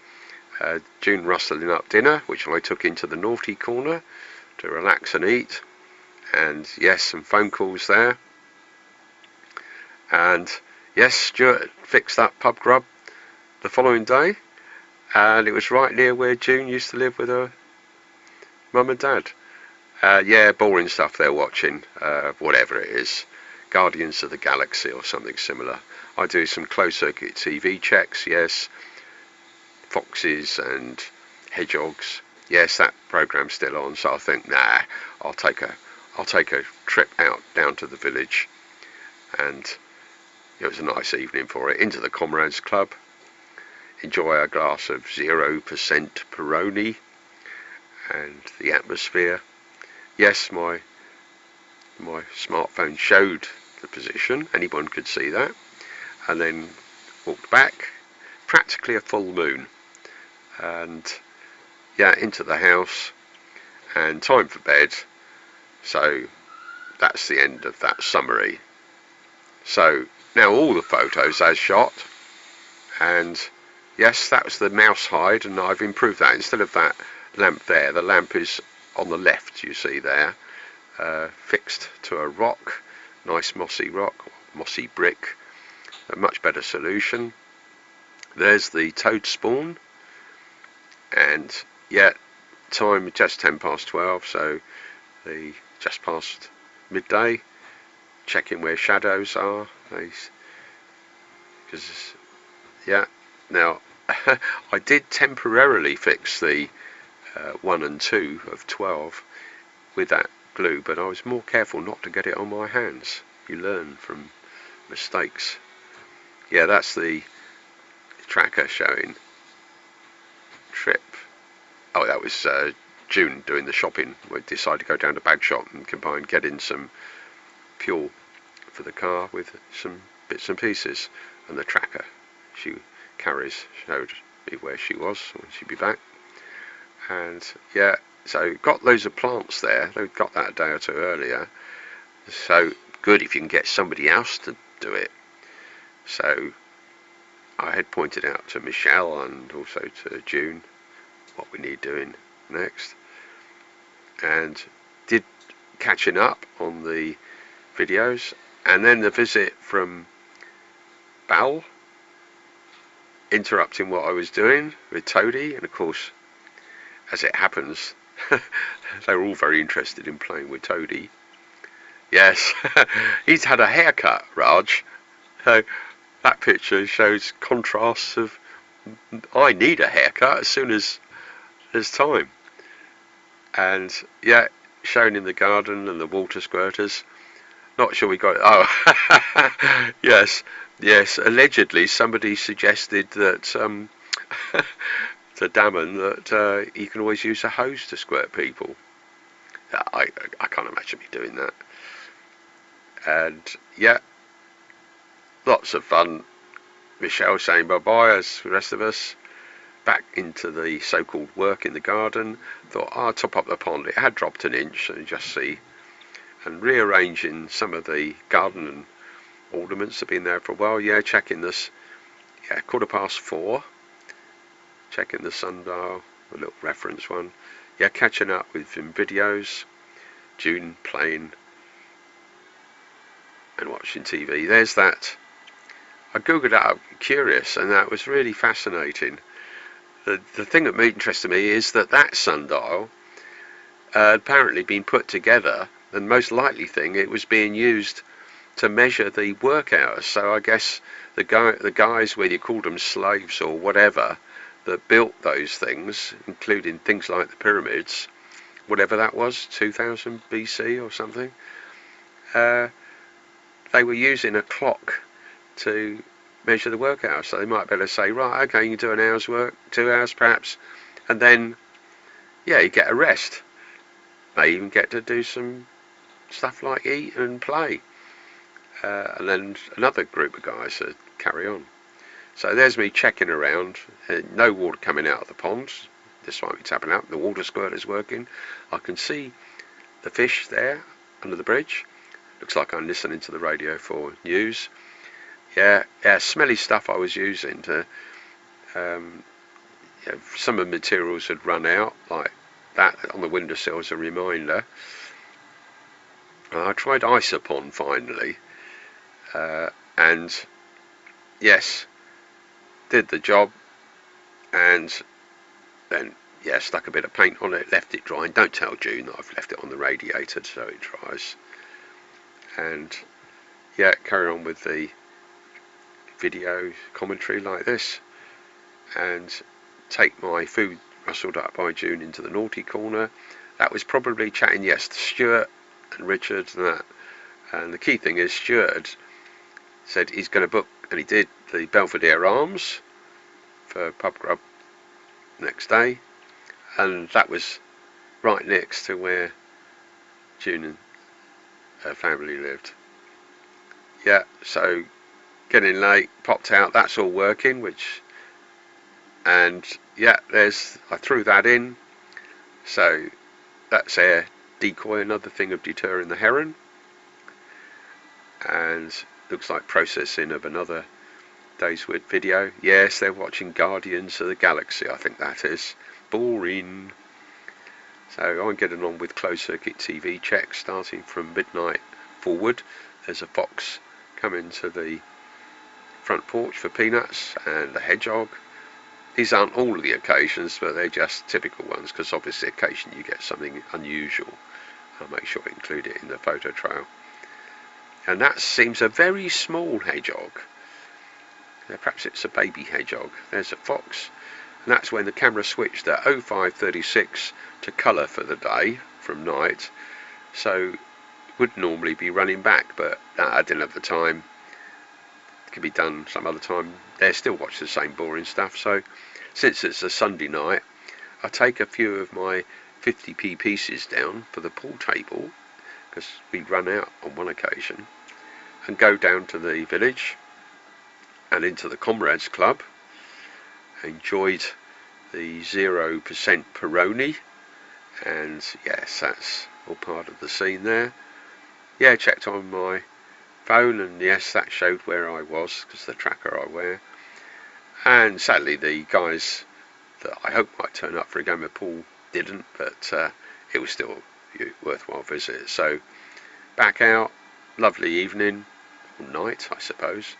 June rustling up dinner, which I took into the naughty corner to relax and eat. And yes, some phone calls there. And yes, Stuart fixed that pub grub the following day, and it was right near where June used to live with her mum and dad. Yeah, boring stuff they're watching, whatever it is, Guardians of the Galaxy or something similar. I do some closed circuit TV checks, yes, foxes and hedgehogs. Yes, that programme's still on, so I think, nah, I'll take a trip out down to the village. And it was a nice evening for it. Into the Comrades Club, enjoy a glass of 0% Peroni, and the atmosphere. Yes, my smartphone showed the position, anyone could see that. And then walked back, practically a full moon. And yeah, into the house, and time for bed. So that's the end of that summary. So now all the photos as shot, and yes, that was the mouse hide, and I've improved that. Instead of that lamp there, the lamp is on the left, you see there, fixed to a rock, nice mossy rock, mossy brick, a much better solution. There's the toad spawn, and yeah, time just 12, so the just past midday. Checking where shadows are, because yeah. Now I did temporarily fix the 1 and 2 of 12 with that glue, but I was more careful not to get it on my hands. You learn from mistakes. Yeah, that's the tracker showing trip. Oh, that was June doing the shopping. We decided to go down to Bag Shop and combine getting some fuel for the car with some bits and pieces, and the tracker she carries showed me where she was, when she'd be back. And yeah, so got loads of plants there. They got that a day or two earlier, so good if you can get somebody else to do it. So I had pointed out to Michelle and also to June what we need doing next, and did catching up on the videos, and then the visit from Bal interrupting what I was doing with Toadie, and of course, as it happens, they were all very interested in playing with Toadie. Yes, he's had a haircut, Raj. So that picture shows contrasts of I need a haircut as soon as there's time. And yeah, shown in the garden and the water squirters. Not sure we got it. Oh, yes. Allegedly, somebody suggested that to Damon that you can always use a hose to squirt people. I can't imagine me doing that. And yeah, lots of fun. Michelle saying bye-bye as the rest of us. Back into the so-called work in the garden. Thought, I'll top up the pond. It had dropped an inch, and you just see. And rearranging some of the garden and ornaments have been there for a while. Yeah, checking this. Yeah, 4:15. Checking the sundial, a little reference one. Yeah, catching up with some videos. June playing and watching TV. There's that. I googled it up, curious, and that was really fascinating. The thing that interested me is that sundial had apparently been put together, and most likely thing, it was being used to measure the work hours. So I guess the guys, whether you called them slaves or whatever, that built those things, including things like the pyramids, whatever that was, 2000 BC or something, they were using a clock to measure the work hours. So they might be able to say, right, okay, you can do an hour's work, 2 hours perhaps, and then yeah, you get a rest. May even get to do some stuff like eat and play, and then another group of guys that carry on. So there's me checking around. No water coming out of the pond. This might be tapping out. The water squirter's working. I can see the fish there under the bridge. Looks like I'm listening to the radio for news. Yeah, smelly stuff I was using to, some of the materials had run out, like that on the windowsill as a reminder. I tried Isopon finally, and yes, did the job, and then stuck a bit of paint on it, left it drying. Don't tell June that I've left it on the radiator so it dries. And carry on with the video commentary like this, and take my food rustled up by June into the naughty corner. That was probably chatting, to Stuart and Richard and that. And the key thing is Stuart said he's going to book, and he did, the Belvedere Arms for pub grub next day, and that was right next to where June and her family lived. So getting late, popped out, that's all working, and I threw that in, so that's air decoy, another thing of deterring the heron, and looks like processing of another day's worth video. Yes, they're watching Guardians of the Galaxy, I think that is. Boring. So I'm getting on with closed circuit TV checks starting from midnight forward. There's a fox coming to the front porch for peanuts, and a hedgehog. These aren't all of the occasions, but they're just typical ones, because obviously occasionally you get something unusual. I'll make sure to include it in the photo trail. And that seems a very small hedgehog. Perhaps it's a baby hedgehog. There's a fox, and that's when the camera switched at 05:36 to colour for the day from night, so would normally be running back, but I didn't have the time. It could be done some other time. They still watch the same boring stuff, so since it's a Sunday night, I take a few of my 50p pieces down for the pool table, because we'd run out on one occasion, and go down to the village and into the Comrades Club. Enjoyed the 0% Peroni, and yes, that's all part of the scene there. Checked on my phone, and yes, that showed where I was, because the tracker I wear. And sadly the guys that I hoped might turn up for a game of pool didn't, but it was still a worthwhile visit. So back out, lovely evening, or night I suppose.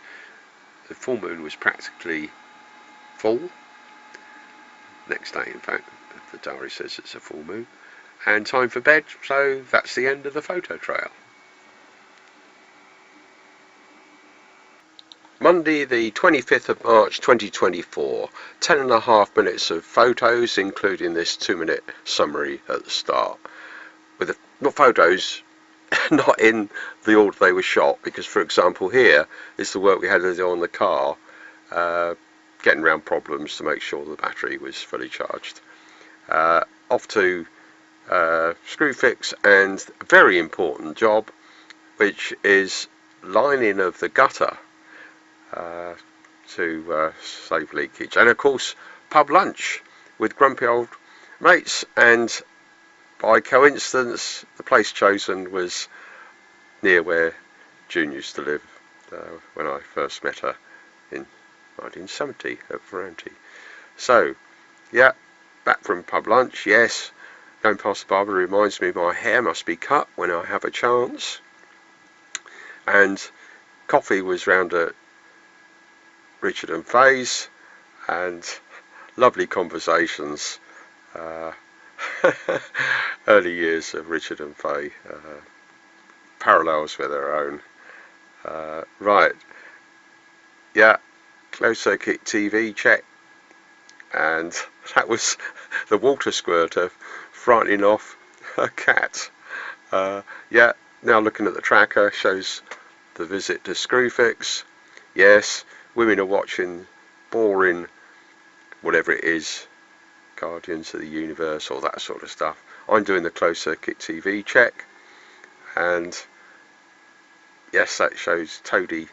The full moon was practically full. Next day, in fact, the diary says it's a full moon. And time for bed, so that's the end of the photo trail. Monday the 25th of March 2024, 10.5 minutes of photos, including this 2-minute summary at the start. With the photos not in the order they were shot, because for example here is the work we had to do on the car, getting around problems to make sure the battery was fully charged. Off to screw fix, and a very important job, which is lining of the gutter to save leakage, and of course pub lunch with grumpy old mates, and by coincidence the place chosen was near where June used to live when I first met her in 1970 at Ferranti. So back from pub lunch, going past the barber reminds me my hair must be cut when I have a chance, and coffee was round at Richard and Faye's, and lovely conversations. Early years of Richard and Faye, parallels with their own. Closed circuit TV check, and that was the water squirter frightening off a cat. Now looking at the tracker, shows the visit to Screwfix. Yes, women are watching boring, whatever it is, Guardians of the Universe, all that sort of stuff. I'm doing the closed circuit TV check, and yes, that shows Toadie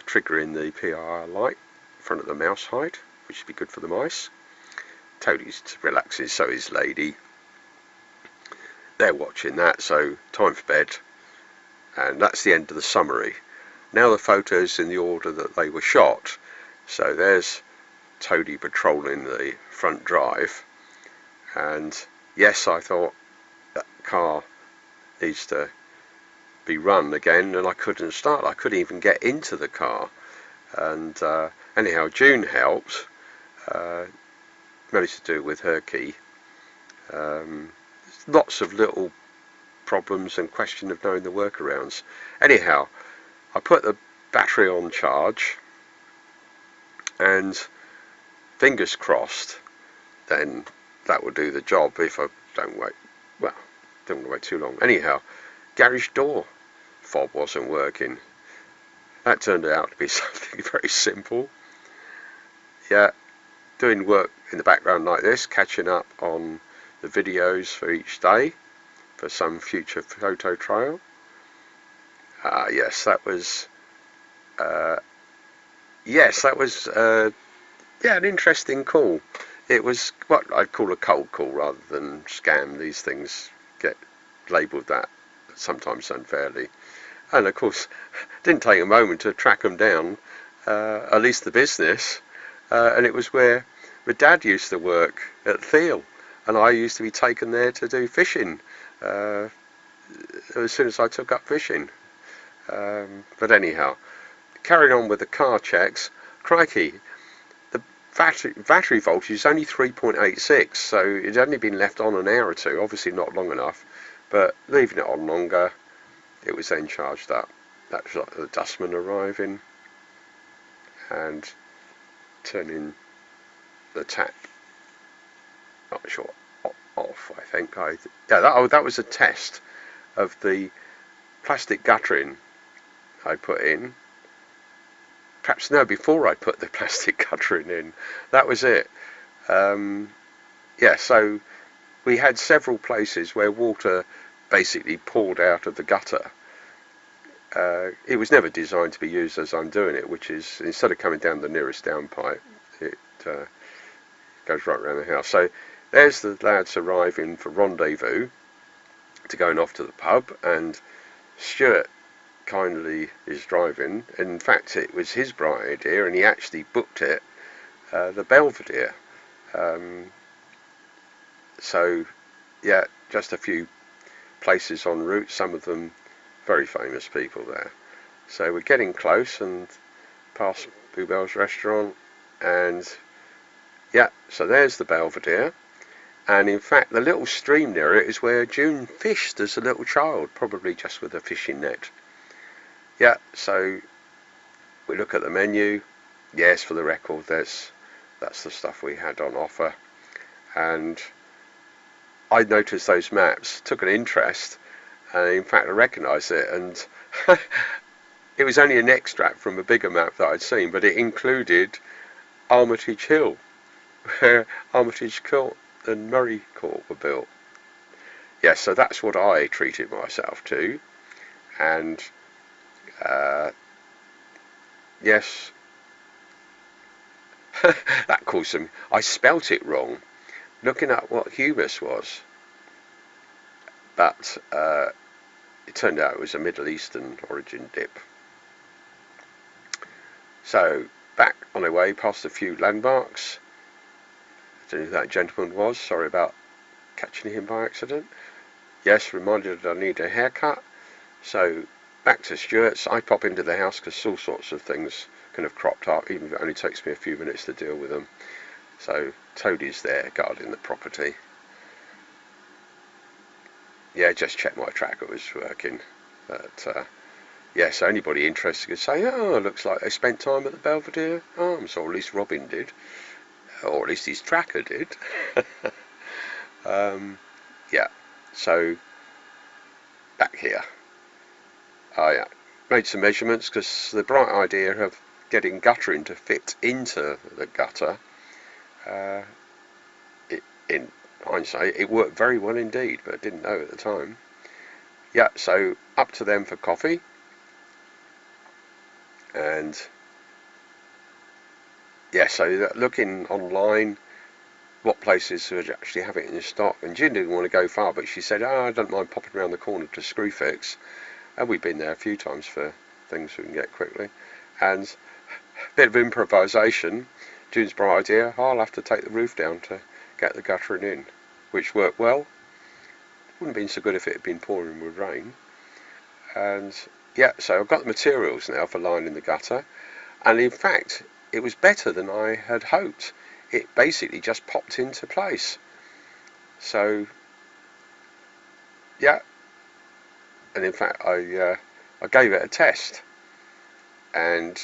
triggering the PIR light in front of the mouse hide, which would be good for the mice. Toadie's relaxing, so is Lady. They're watching that, so time for bed, and that's the end of the summary. Now the photos in the order that they were shot. So there's Toadie patrolling the front drive, and yes, I thought that car needs to be run again, and I couldn't start. I couldn't even get into the car. And anyhow, June helped, managed to do it with her key. Lots of little problems and question of knowing the workarounds. Anyhow, I put the battery on charge, and fingers crossed, then that will do the job if I don't want to wait too long. Anyhow, garage door fob wasn't working. That turned out to be something very simple. Yeah, doing work in the background like this, catching up on the videos for each day for some future photo trial. Yes, that was an interesting call. It was what I'd call a cold call rather than scam. These things get labelled that sometimes unfairly. And of course, didn't take a moment to track them down, at least the business. And it was where my dad used to work at Thiel, and I used to be taken there to do fishing as soon as I took up fishing. But anyhow, carrying on with the car checks, crikey, the battery voltage is only 3.86, so it's only been left on an hour or two, obviously not long enough, but leaving it on longer, it was then charged up. That was like the dustman arriving and turning the tap, not sure, off, I think. That was a test of the plastic guttering I put in. Perhaps no, before I put the plastic guttering in. That was it. So we had several places where water basically poured out of the gutter. It was never designed to be used as I'm doing it, which is, instead of coming down the nearest downpipe, it goes right around the house. So there's the lads arriving for rendezvous to going off to the pub, and Stuart kindly is driving. In fact, it was his bright idea, and he actually booked it, the Belvedere. So yeah, just a few places en route, some of them very famous people there. So we're getting close and past Bluebell's restaurant, and yeah, so there's the Belvedere. And in fact, the little stream near it is where June fished as a little child, probably just with a fishing net. Yeah, so we look at the menu. Yes, for the record, that's the stuff we had on offer. And I noticed those maps, took an interest, and in fact I recognised it, and it was only an extract from a bigger map that I'd seen, but it included Armitage Hill, where Armitage Court and Murray Court were built. Yes, so that's what I treated myself to, and yes, that caused some. I spelt it wrong, looking at what humus was, but it turned out it was a Middle Eastern origin dip. So back on our way, past a few landmarks. I don't know who that gentleman was, sorry about catching him by accident. Yes, reminded that I need a haircut. So back to Stuart's. I pop into the house because all sorts of things can have cropped up, even if it only takes me a few minutes to deal with them. So Toadie's there guarding the property. Yeah, just checked my tracker was working. But yeah, so anybody interested could say, oh, looks like they spent time at the Belvedere Arms, or at least Robin did, or at least his tracker did. Yeah, so back here. I made some measurements because the bright idea of getting guttering to fit into the gutter, in hindsight, it worked very well indeed, but I didn't know at the time. Yeah, so up to them for coffee, and yeah, so looking online what places would actually have it in stock, and Jim didn't want to go far, but she said, I don't mind popping around the corner to Screwfix, and we've been there a few times for things we can get quickly. And a bit of improvisation. June's bright idea, I'll have to take the roof down to get the guttering in, which worked well. Wouldn't have been so good if it had been pouring with rain. And yeah, so I've got the materials now for lining the gutter, and in fact it was better than I had hoped. It basically just popped into place. So yeah, and in fact I gave it a test, and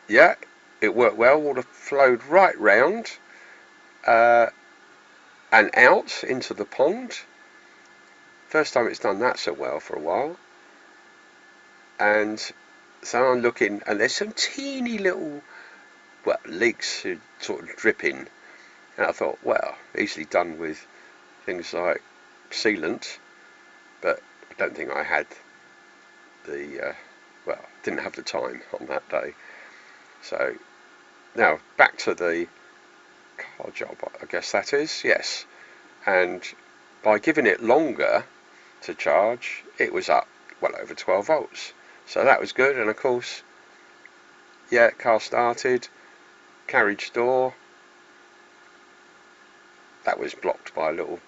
yeah, it worked well. Water flowed right round and out into the pond. First time it's done that so well for a while. And so I'm looking, and there's some teeny little, well, leaks sort of dripping. And I thought, well, easily done with things like sealant, but I don't think I had the, well, didn't have the time on that day. So now back to the car job, I guess that is, yes. And by giving it longer to charge, it was up well over 12 volts. So that was good. And of course, yeah, car started, carriage door, that was blocked by a little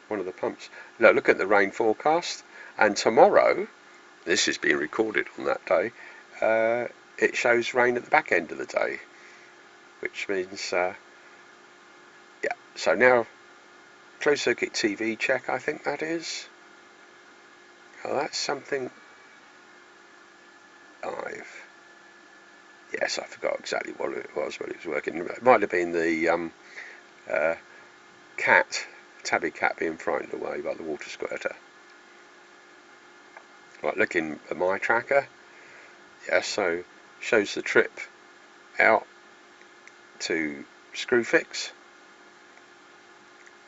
one of the pumps. Look at the rain forecast, and tomorrow, this is being recorded on that day, it shows rain at the back end of the day, which means yeah, so now closed circuit TV check, I think that is. Oh, that's something yes, I forgot exactly what it was when it was working. It might have been the tabby cat being frightened away by the water squirter. Right, looking at my tracker, yes, so shows the trip out to Screwfix,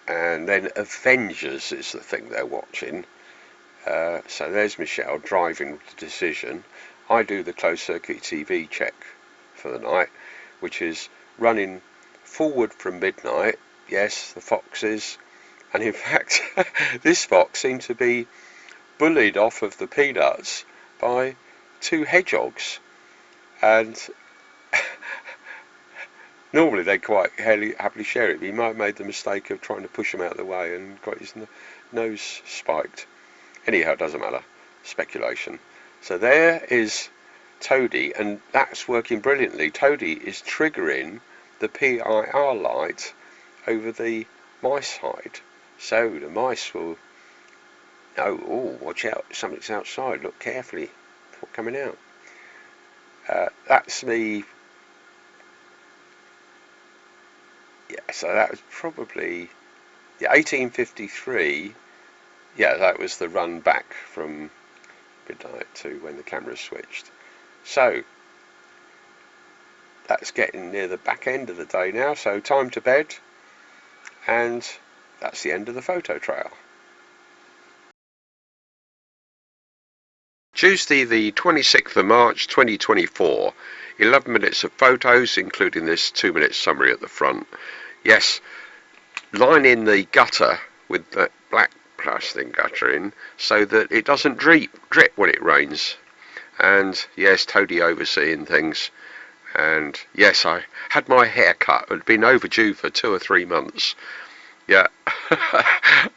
and then Avengers is the thing they're watching. So there's Michelle driving with the decision. I do the closed circuit TV check for the night, which is running forward from midnight. Yes, the foxes, and in fact this fox seemed to be bullied off of the peanuts by 2 hedgehogs, and normally they quite happily share it, but he might have made the mistake of trying to push him out of the way and got his nose spiked. Anyhow, it doesn't matter, speculation. So there is Toady, and that's working brilliantly. Toady is triggering the PIR light over the mice hide, so the mice will know, oh, watch out, something's outside, look carefully before coming out. That's me. Yeah, so that was probably 1853. Yeah, that was the run back from midnight to when the cameras switched. So that's getting near the back end of the day now, so time to bed, and that's the end of the photo trail. Tuesday the 26th of March 2024, 11 minutes of photos, including this 2-minute summary at the front. Yes, lining the gutter with that black plastic guttering so that it doesn't drip when it rains. And yes, Toady overseeing things. And yes, I had my hair cut. It had been overdue for 2 or 3 months. Yeah,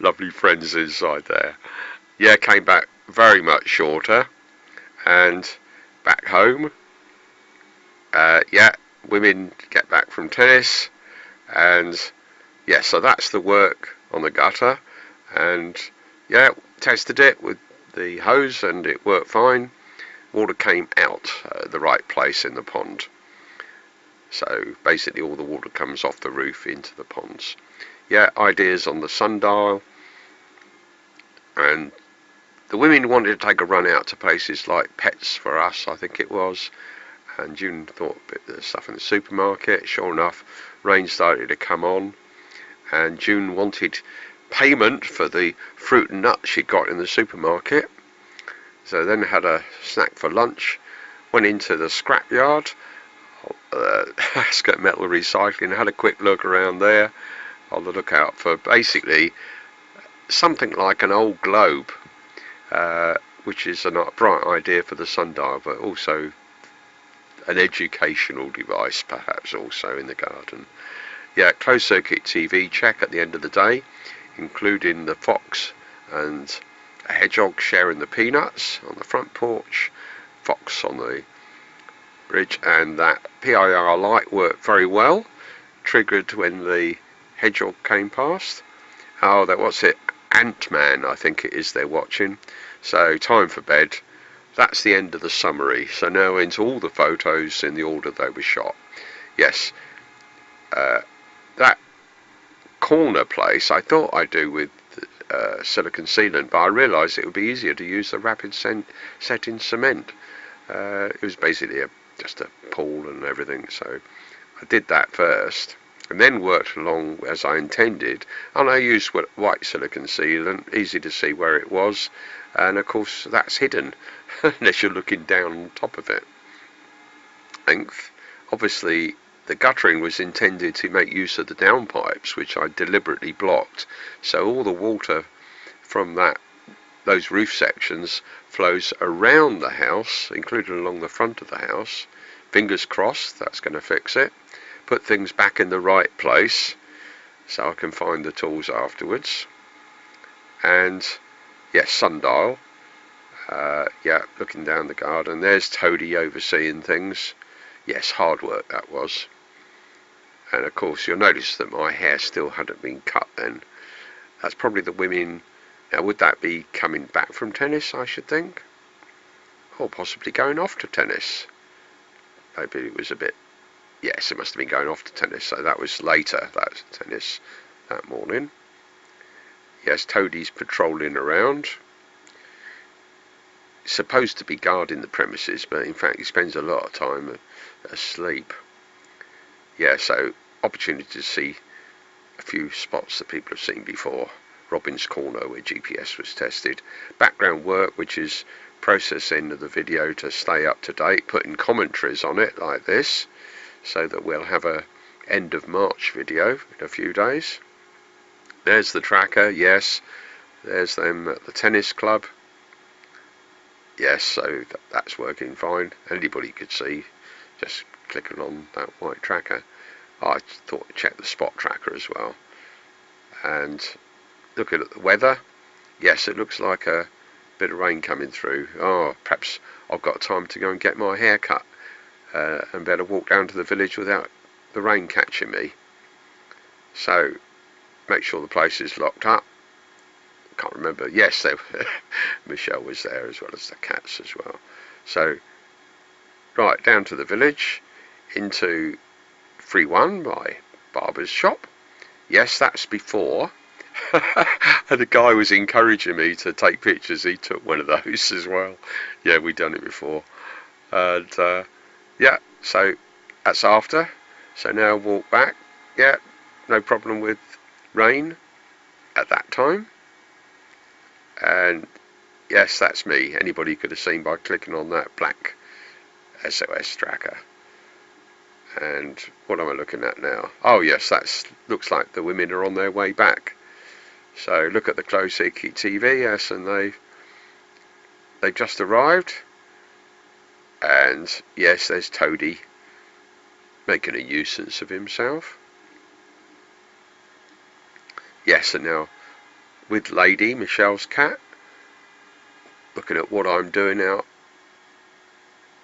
lovely friends inside there. Yeah, came back very much shorter, and back home. Yeah, women get back from tennis, and yeah, so that's the work on the gutter. And yeah, tested it with the hose and it worked fine. Water came out at the right place in the pond. So basically all the water comes off the roof into the ponds. Yeah, ideas on the sundial. And the women wanted to take a run out to places like Pets for Us, I think it was. And June thought a bit of the stuff in the supermarket. Sure enough, rain started to come on. And June wanted payment for the fruit and nuts she got in the supermarket. So then had a snack for lunch. Went into the scrapyard. Scrap metal recycling. Had a quick look around there. On the lookout for basically something like an old globe which is a bright idea for the sundial, but also an educational device perhaps also in the garden. Yeah, closed circuit TV check at the end of the day, including the fox and a hedgehog sharing the peanuts on the front porch, fox on the bridge, and that PIR light worked very well, triggered when the hedgehog came past. Oh, what's it? Ant-Man, I think it is they're watching. So time for bed. That's the end of the summary. So now into all the photos in the order they were shot. Yes, that corner place I thought I'd do with silicone sealant, but I realised it would be easier to use the rapid setting cement. It was basically just a pool and everything, so I did that first and then worked along as I intended, and I used white silicone sealant, easy to see where it was, and of course that's hidden unless you're looking down on top of it. Length, obviously the guttering was intended to make use of the downpipes, which I deliberately blocked, so all the water from those roof sections flows around the house, including along the front of the house. Fingers crossed that's going to fix it. Put things back in the right place so I can find the tools afterwards. And yes, sundial. Yeah, looking down the garden. There's Toadie overseeing things. Yes, hard work that was. And of course you'll notice that my hair still hadn't been cut then. That's probably the women. Now would that be coming back from tennis, I should think? Or possibly going off to tennis. Maybe it was a bit, yes, it must have been going off to tennis, so that was later, that was tennis that morning. Yes, Toadie's patrolling around. He's supposed to be guarding the premises, but in fact he spends a lot of time asleep. Yeah, so opportunity to see a few spots that people have seen before. Robin's Corner, where GPS was tested. Background work, which is processing of the video to stay up to date, putting commentaries on it like this, so that we'll have a end of March video in a few days. There's the tracker, yes. There's them at the tennis club. Yes, so that's working fine. Anybody could see, just clicking on that white tracker. I thought I'd check the spot tracker as well. And looking at the weather, yes, it looks like a bit of rain coming through. Oh, perhaps I've got time to go and get my hair cut and better walk down to the village without the rain catching me. So make sure the place is locked up. Can't remember. Yes, Michelle was there as well as the cats as well. So right down to the village, into 3-1, my barber's shop. Yes, that's before. And the guy was encouraging me to take pictures. He took one of those as well. Yeah, we'd done it before. And yeah, so that's after. So now walk back. Yeah, no problem with rain at that time. And yes, that's me. Anybody could have seen by clicking on that black SOS tracker. And what am I looking at now? Oh yes, that looks like the women are on their way back. So look at the closed circuit TV, yes, and they've just arrived. And yes, there's Toadie making a nuisance of himself. Yes, and now with Lady, Michelle's cat, looking at what I'm doing out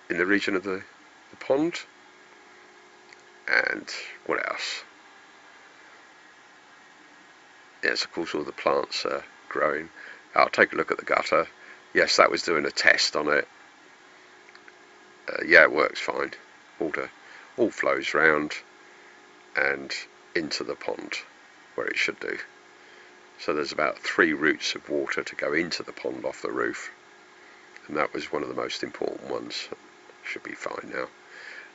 in the region of the pond. And what else? Yes, of course all the plants are growing. I'll take a look at the gutter. Yes, that was doing a test on it. Yeah, it works fine. Water all flows round and into the pond where it should do. So there's about 3 routes of water to go into the pond off the roof, and that was one of the most important ones. Should be fine now.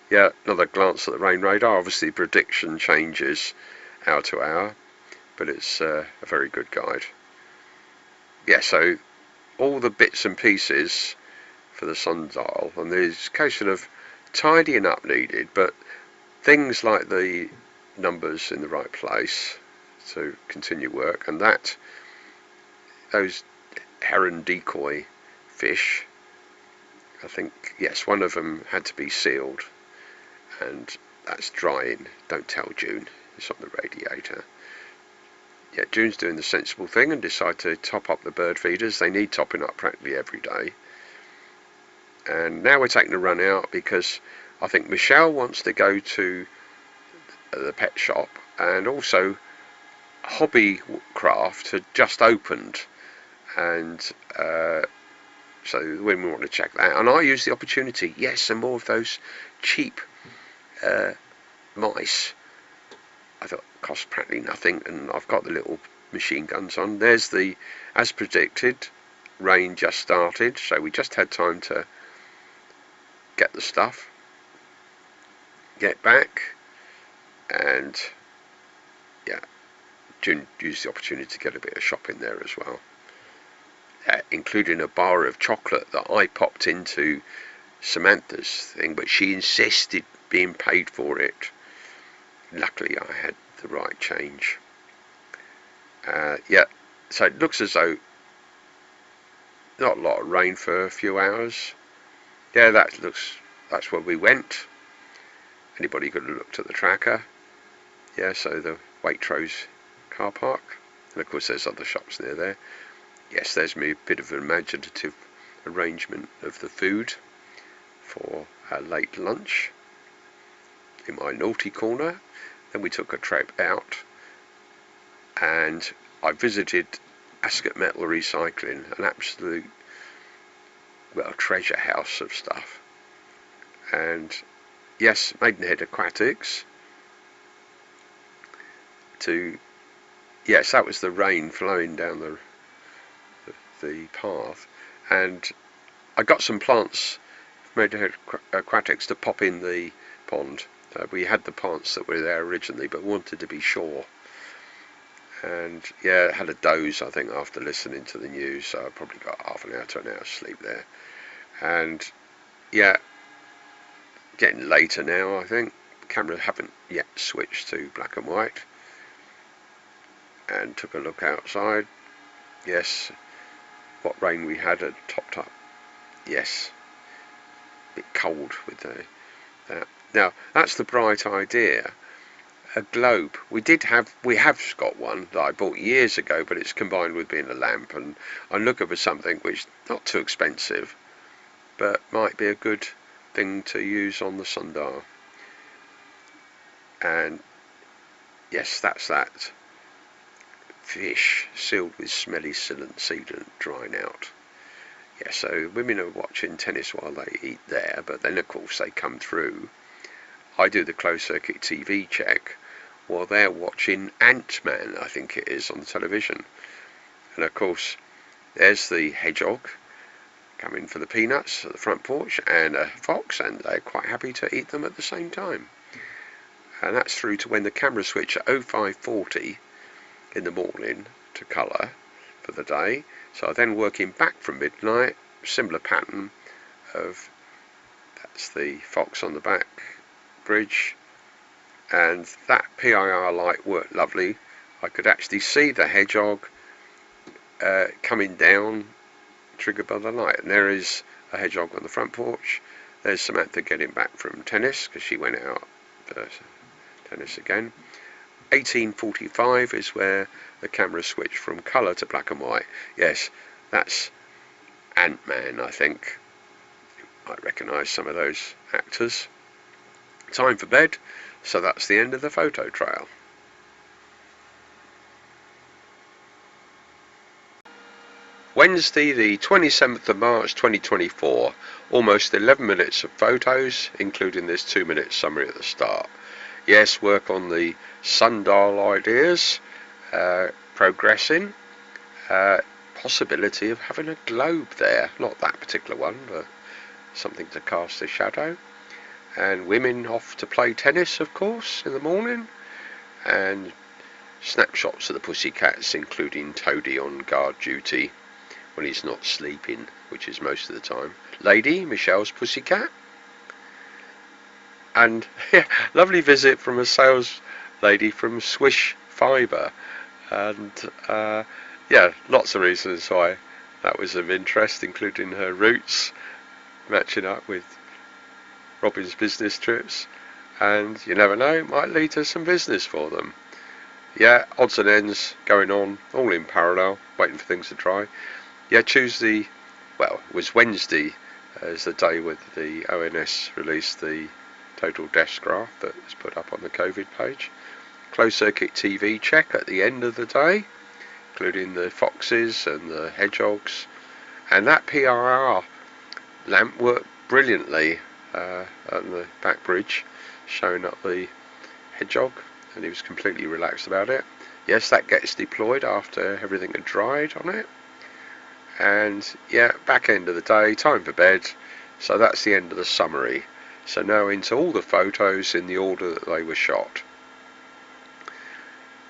Yeah, another glance at the rain radar. Obviously prediction changes hour to hour, but it's a very good guide. Yeah, so all the bits and pieces for the sundial, and there's a case of tidying up needed, but things like the numbers in the right place to continue work, and those heron decoy fish. I think, yes, one of them had to be sealed, and that's drying. Don't tell June, it's on the radiator. Yeah, June's doing the sensible thing and decided to top up the bird feeders. They need topping up practically every day. And now we're taking a run out because I think Michelle wants to go to the pet shop, and also Hobbycraft had just opened, and so when we want to check that, and I use the opportunity, yes, and more of those cheap mice. I thought cost practically nothing, and I've got the little machine guns on. There's the, as predicted, rain just started, so we just had time to get the stuff, get back, and yeah, June used the opportunity to get a bit of shopping there as well, including a bar of chocolate that I popped into Samantha's thing, but she insisted being paid for it. Luckily I had the right change. Yeah, so it looks as though not a lot of rain for a few hours. Yeah, that's where we went. Anybody could have looked at the tracker. Yeah, so the Waitrose car park, and of course there's other shops near there. Yes, there's me a bit of an imaginative arrangement of the food for a late lunch in my naughty corner. Then we took a trip out, and I visited Ascot Metal Recycling, an absolute, well, treasure house of stuff. And yes, Maidenhead Aquatics. Yes, that was the rain flowing down the path, and I got some plants from Maidenhead Aquatics to pop in the pond. We had the plants that were there originally, but wanted to be sure. And yeah, I had a doze, I think, after listening to the news, so I probably got half an hour to an hour's sleep there. And yeah, getting later now, I think. Camera haven't yet switched to black and white. And took a look outside. Yes, what rain we had topped up. Yes, a bit cold with that. Now, that's the bright idea. A globe. We have got one that I bought years ago, but it's combined with being a lamp, and I'm looking for something which not too expensive, but might be a good thing to use on the sundial. And yes, that's that. Fish sealed with smelly sealant drying out. Yeah, so women are watching tennis while they eat there, but then of course they come through. I do the closed circuit TV check while they're watching Ant-Man, I think it is, on the television. And of course there's the hedgehog coming for the peanuts at the front porch, and a fox, and they're quite happy to eat them at the same time. And that's through to when the camera switch at 0540 in the morning to colour for the day. So then working back from midnight, similar pattern of, that's the fox on the back bridge, and that PIR light worked lovely. I could actually see the hedgehog coming down, triggered by the light. And there is a hedgehog on the front porch. There's Samantha getting back from tennis, because she went out for tennis again. 1845 is where the camera switched from colour to black and white. Yes, that's Ant-Man, I think. You might recognise some of those actors. Time for bed, so that's the end of the photo trail. Wednesday the 27th of March 2024, almost 11 minutes of photos, including this 2-minute summary at the start. Yes, work on the sundial ideas, progressing, possibility of having a globe there, not that particular one, but something to cast a shadow. And women off to play tennis, of course, in the morning, and snapshots of the pussycats, including Toadie on guard duty when he's not sleeping, which is most of the time. Lady, Michelle's pussycat. And yeah, lovely visit from a sales lady from Swish Fibre, and yeah, lots of reasons why That was of interest, including her routes matching up with Robin's business trips, and you never know, it might lead to some business for them. Yeah, odds and ends going on, all in parallel, waiting for things to dry. Yeah, Tuesday, well, it was Wednesday, as the day with the ONS released the total deaths graph that was put up on the COVID page. Closed circuit TV check at the end of the day, including the foxes and the hedgehogs, and that PIR lamp worked brilliantly on the back bridge, showing up the hedgehog, and he was completely relaxed about it. Yes, that gets deployed after everything had dried on it. And yeah, back end of the day, time for bed. So that's the end of the summary. So now into all the photos in the order that they were shot.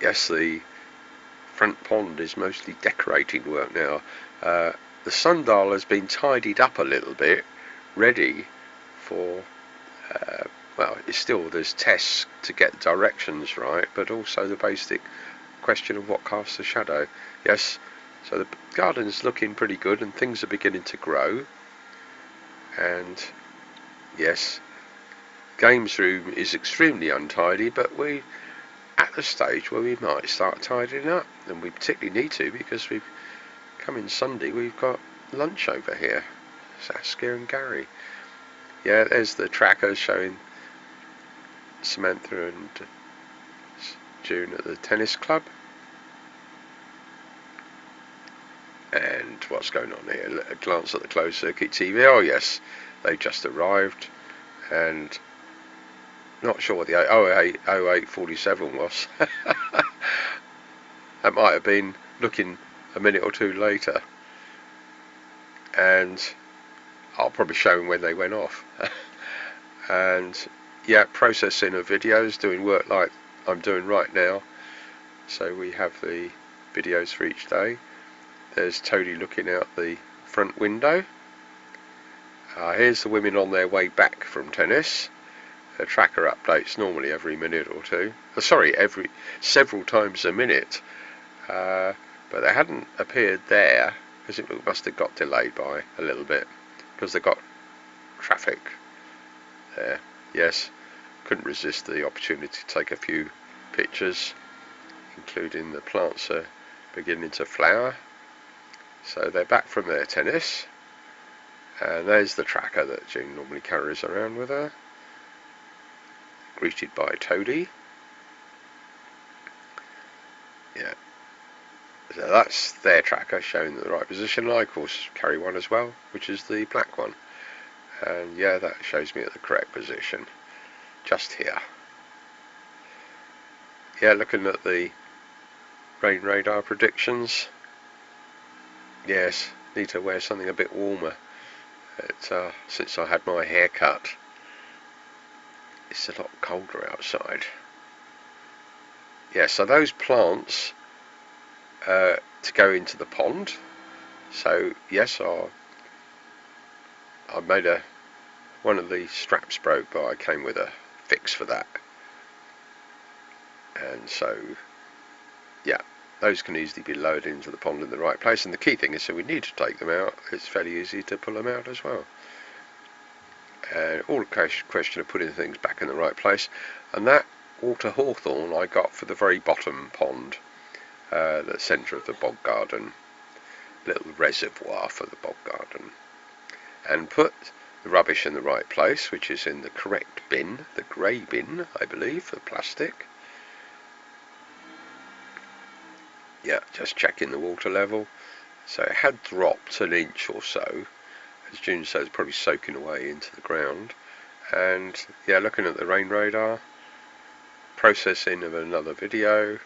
Yes, the front pond is mostly decorating work now. The sundial has been tidied up a little bit, ready for, well, it's still, there's tests to get directions right, but also the basic question of what casts the shadow. Yes, so the garden's looking pretty good and things are beginning to grow. And yes, games room is extremely untidy, but we at the stage where we might start tidying up, and we particularly need to because we've coming Sunday we've got lunch over here, Saskia and Gary. Yeah, there's the tracker showing Samantha and June at the tennis club. And what's going on here? A glance at the closed circuit TV. Oh yes, they just arrived, and not sure what the 0847 was. That might have been looking a minute or two later, and I'll probably show them when they went off. And yeah, processing of videos, doing work like I'm doing right now. So we have the videos for each day. There's Toadie looking out the front window. Here's the women on their way back from tennis. The tracker updates normally every minute or two. Sorry, every several times a minute. But they hadn't appeared there because it must have got delayed by a little bit because they got traffic there. Yes, couldn't resist the opportunity to take a few pictures, including the plants are beginning to flower. So they're back from their tennis, and there's the tracker that June normally carries around with her, greeted by Toadie. Yeah, so that's their tracker showing the right position. I of course carry one as well, which is the black one, and yeah, that shows me at the correct position, just here. Yeah, looking at the rain radar predictions. Yes, need to wear something a bit warmer. Since I had my hair cut, it's a lot colder outside. Yeah, so those plants to go into the pond. So yes, I made one of the straps broke, but I came with a fix for that. And so yeah, those can easily be lowered into the pond in the right place, and the key thing is, so we need to take them out, it's fairly easy to pull them out as well. And all a question of putting things back in the right place. And that water hawthorn I got for the very bottom pond, the centre of the bog garden, little reservoir for the bog garden, and put the rubbish in the right place, which is in the correct bin, the grey bin I believe, for plastic. Yeah, just checking the water level. So it had dropped an inch or so, as June says, probably soaking away into the ground. And yeah, looking at the rain radar, processing of another video,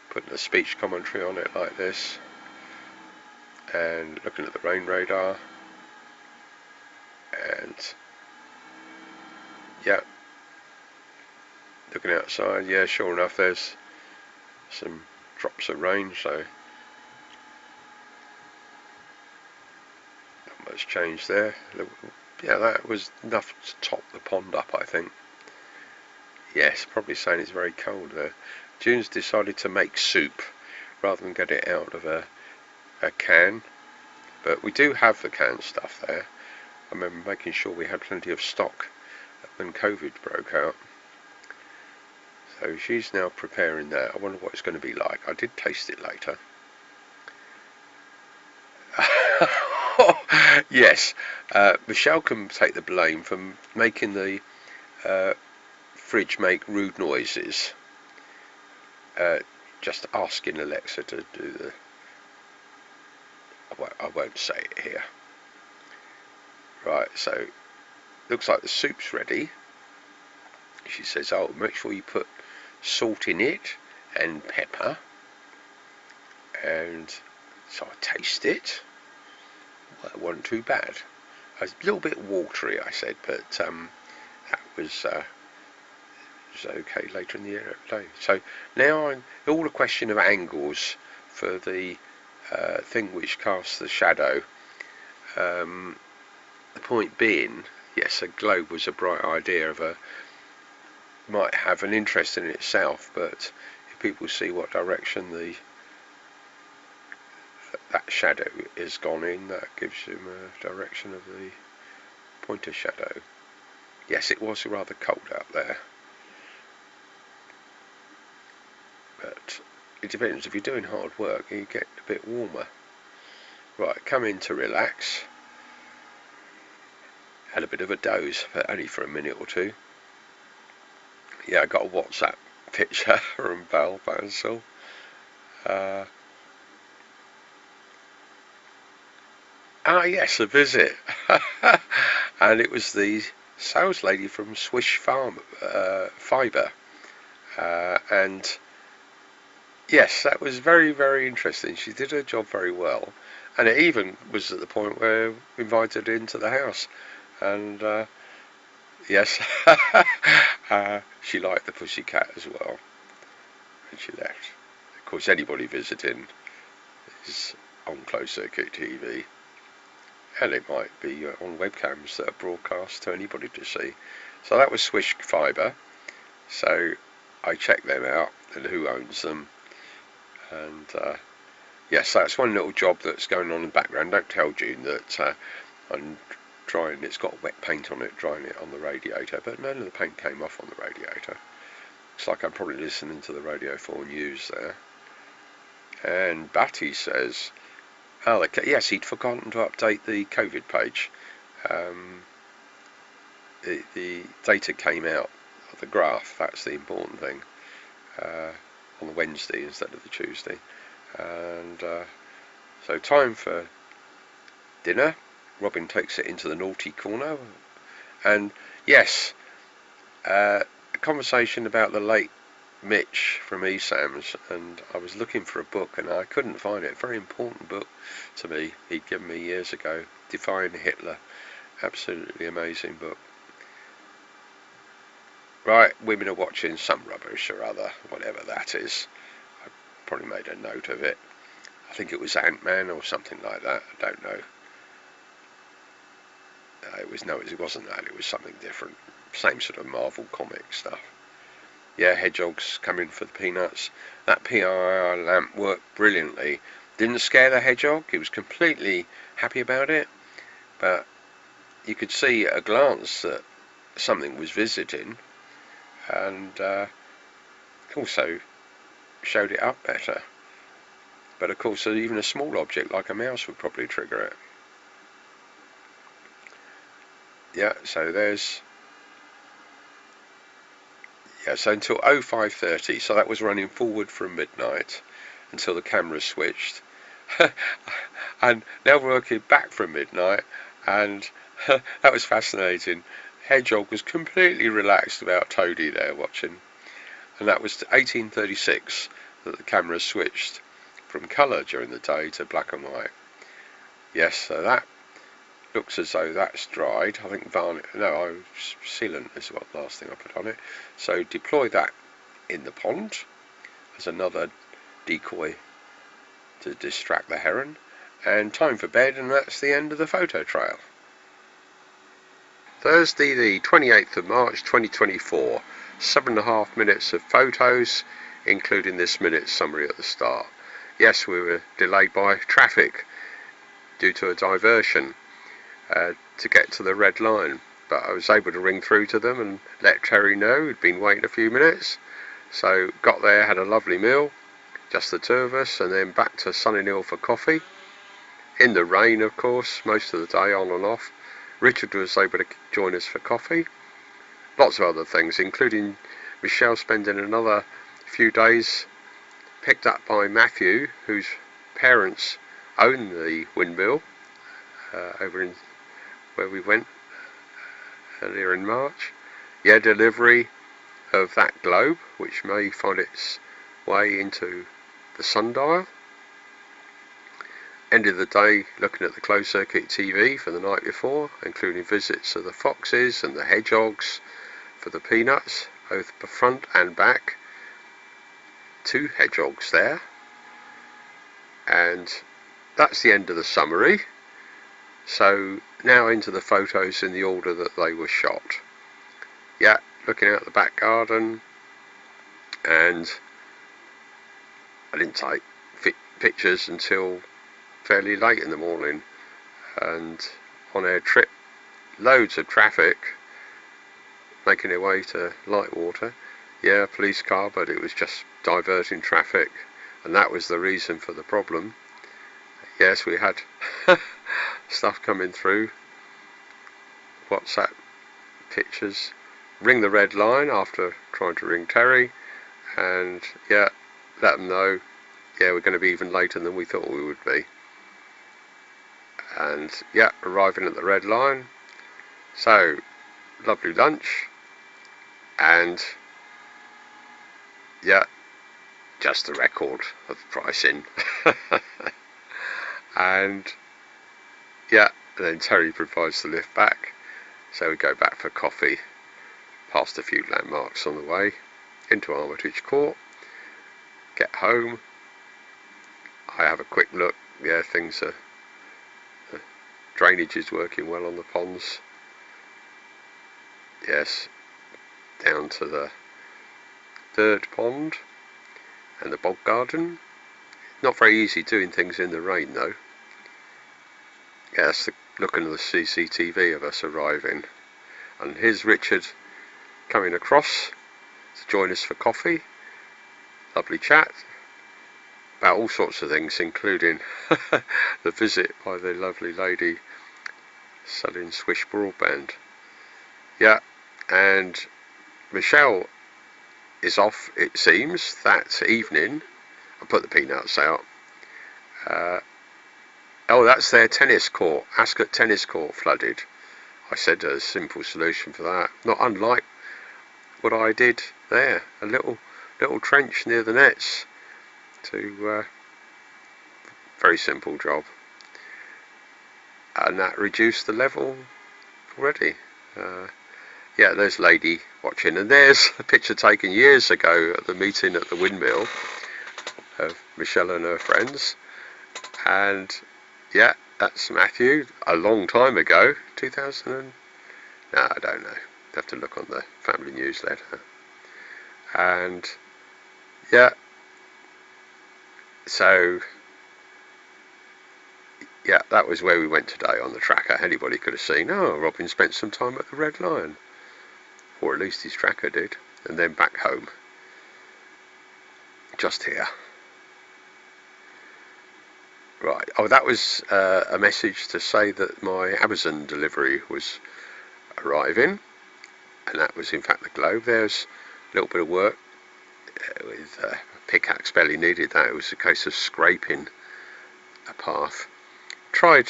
putting a speech commentary on it like this, and looking at the rain radar, and yeah, looking outside. Yeah, sure enough, there's some drops of rain, so not much change there. Yeah, that was enough to top the pond up, I think. Yes, probably saying it's very cold there. June's decided to make soup rather than get it out of a can. But we do have the canned stuff there. I remember making sure we had plenty of stock when COVID broke out. So she's now preparing that. I wonder what it's going to be like. I did taste it later. Yes, Michelle can take the blame for making the fridge make rude noises. Just asking Alexa to do the... I won't say it here. Right, so looks like the soup's ready. She says, oh, make sure you put salt in it and pepper. And so I taste it. Well, it wasn't too bad. A little bit watery, I said, but that was okay later in the day. So now all a question of angles for the thing which casts the shadow. The point being, yes, a globe was a bright idea might have an interest in itself, but if people see what direction that shadow is gone in, that gives them a direction of the pointer shadow. Yes, it was rather cold out there, but it depends. If you're doing hard work, you get a bit warmer. Right, come in to relax. Had a bit of a doze, but only for a minute or two. Yeah, I got a WhatsApp picture from Val Bansal. Yes, a visit. And it was the sales lady from Swish Fibre. And yes, that was very, very interesting. She did her job very well. And it even was at the point where we invited her into the house. And yes, she liked the pussycat as well. And she left. Of course, anybody visiting is on closed circuit TV. And it might be on webcams that are broadcast to anybody to see. So that was Swish Fibre. So I checked them out and who owns them. And yes, that's one little job that's going on in the background. Don't tell June that I'm drying. It's got wet paint on it, drying it on the radiator. But none of the paint came off on the radiator. Looks like I'm probably listening to the Radio 4 News there. And Batty says... Oh, yes, he'd forgotten to update the COVID page. The data came out of the graph, that's the important thing, on the Wednesday instead of the Tuesday. And so time for dinner. Robin takes it into the naughty corner. And yes, a conversation about the late Mitch from ESAMS, and I was looking for a book and I couldn't find it. A very important book to me he'd given me years ago, Defying Hitler. Absolutely amazing book. Right, women are watching some rubbish or other, whatever that is. I probably made a note of it. I think it was Ant-Man or something like that, I don't know. It wasn't that, it was something different. Same sort of Marvel comic stuff. Yeah, hedgehogs coming for the peanuts. That PIR lamp worked brilliantly. Didn't scare the hedgehog. He was completely happy about it. But you could see at a glance that something was visiting. And also showed it up better. But of course, even a small object like a mouse would probably trigger it. Yeah, so there's... Yeah, so until 05:30, so that was running forward from midnight until the camera switched. And now we're working back from midnight, and that was fascinating. Hedgehog was completely relaxed about Toadie there watching. And that was 1836 that the camera switched from colour during the day to black and white. Yes, so that looks as though that's dried. I think sealant is what last thing I put on it. So deploy that in the pond as another decoy to distract the heron. And time for bed, and that's the end of the photo trail. Thursday the 28th of March 2024. 7.5 minutes of photos, including this minute's summary at the start. Yes, we were delayed by traffic. due to a diversion to get to the red line, but I was able to ring through to them and let Terry know he'd been waiting a few minutes. So got there, had a lovely meal, just the two of us, and then back to Sunninghill for coffee. In the rain, of course, most of the day, on and off. Richard was able to join us for coffee. Lots of other things, including Michelle spending another few days picked up by Matthew, whose parents own the windmill over in where we went earlier in March. Yeah, delivery of that globe, which may find its way into the sundial. Ended the day looking at the closed circuit TV for the night before, including visits of the foxes and the hedgehogs for the peanuts, both front and back. 2 hedgehogs there. And that's the end of the summary. So now into the photos in the order that they were shot. Yeah, looking out the back garden, and I didn't take pictures until fairly late in the morning, and on our trip, loads of traffic making their way to Lightwater. Yeah, police car, but it was just diverting traffic, and that was the reason for the problem. Yes, we had stuff coming through, WhatsApp pictures. Ring the red line after trying to ring Terry, and yeah, let them know, yeah, we're going to be even later than we thought we would be. And yeah, arriving at the red line. So lovely lunch, and yeah, just the record of pricing. And yeah, then Terry provides the lift back, so we go back for coffee, past a few landmarks on the way, into Armitage Court, get home. I have a quick look. Yeah, things are, the drainage is working well on the ponds. Yes, down to the 3rd pond and the bog garden. Not very easy doing things in the rain though. Yeah, that's the looking at the CCTV of us arriving. And here's Richard coming across to join us for coffee. Lovely chat about all sorts of things, including the visit by the lovely lady selling Swish broadband. Yeah, and Michelle is off, it seems, that evening. I put the peanuts out. Oh, that's their tennis court, Ascot tennis court flooded. I said a simple solution for that, not unlike what I did there, a little trench near the nets. To very simple job, and that reduced the level already. Yeah, there's lady watching, and there's a picture taken years ago at the meeting at the windmill of Michelle and her friends. And yeah, that's Matthew, a long time ago, 2000 and, no, I don't know, have to look on the family newsletter. And yeah, so yeah, that was where we went today on the tracker. Anybody could have seen, oh, Robin spent some time at the Red Lion, or at least his tracker did, and then back home, just here. Right, oh, that was a message to say that my Amazon delivery was arriving, and that was in fact the globe. There's a little bit of work with pickaxe, barely needed that. It was a case of scraping a path. Tried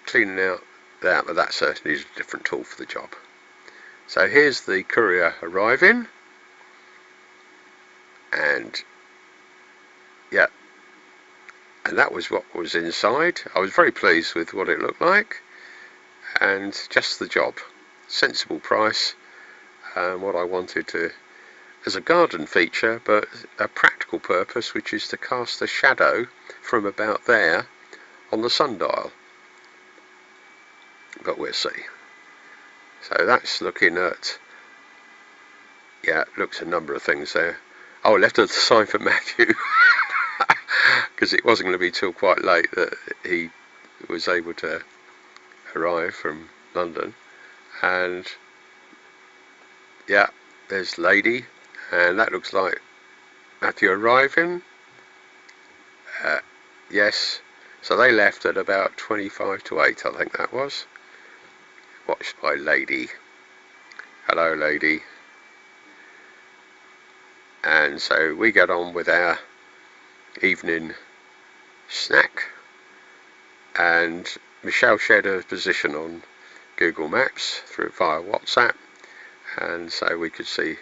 cleaning out that, but that certainly is a different tool for the job. So here's the courier arriving, and yeah, and that was what was inside. I was very pleased with what it looked like, and just the job. Sensible price, what I wanted to as a garden feature, but a practical purpose, which is to cast a shadow from about there on the sundial. But we'll see. So that's looking at, yeah, looks at a number of things there. Oh, I left a sign for Matthew because it wasn't going to be till quite late that he was able to arrive from London, and yeah, there's Lady, and that looks like Matthew arriving. Yes, so they left at about 25 to 8, I think that was, watched by Lady. Hello Lady. And so we get on with our evening snack, and Michelle shared her position on Google Maps via WhatsApp, and so we could see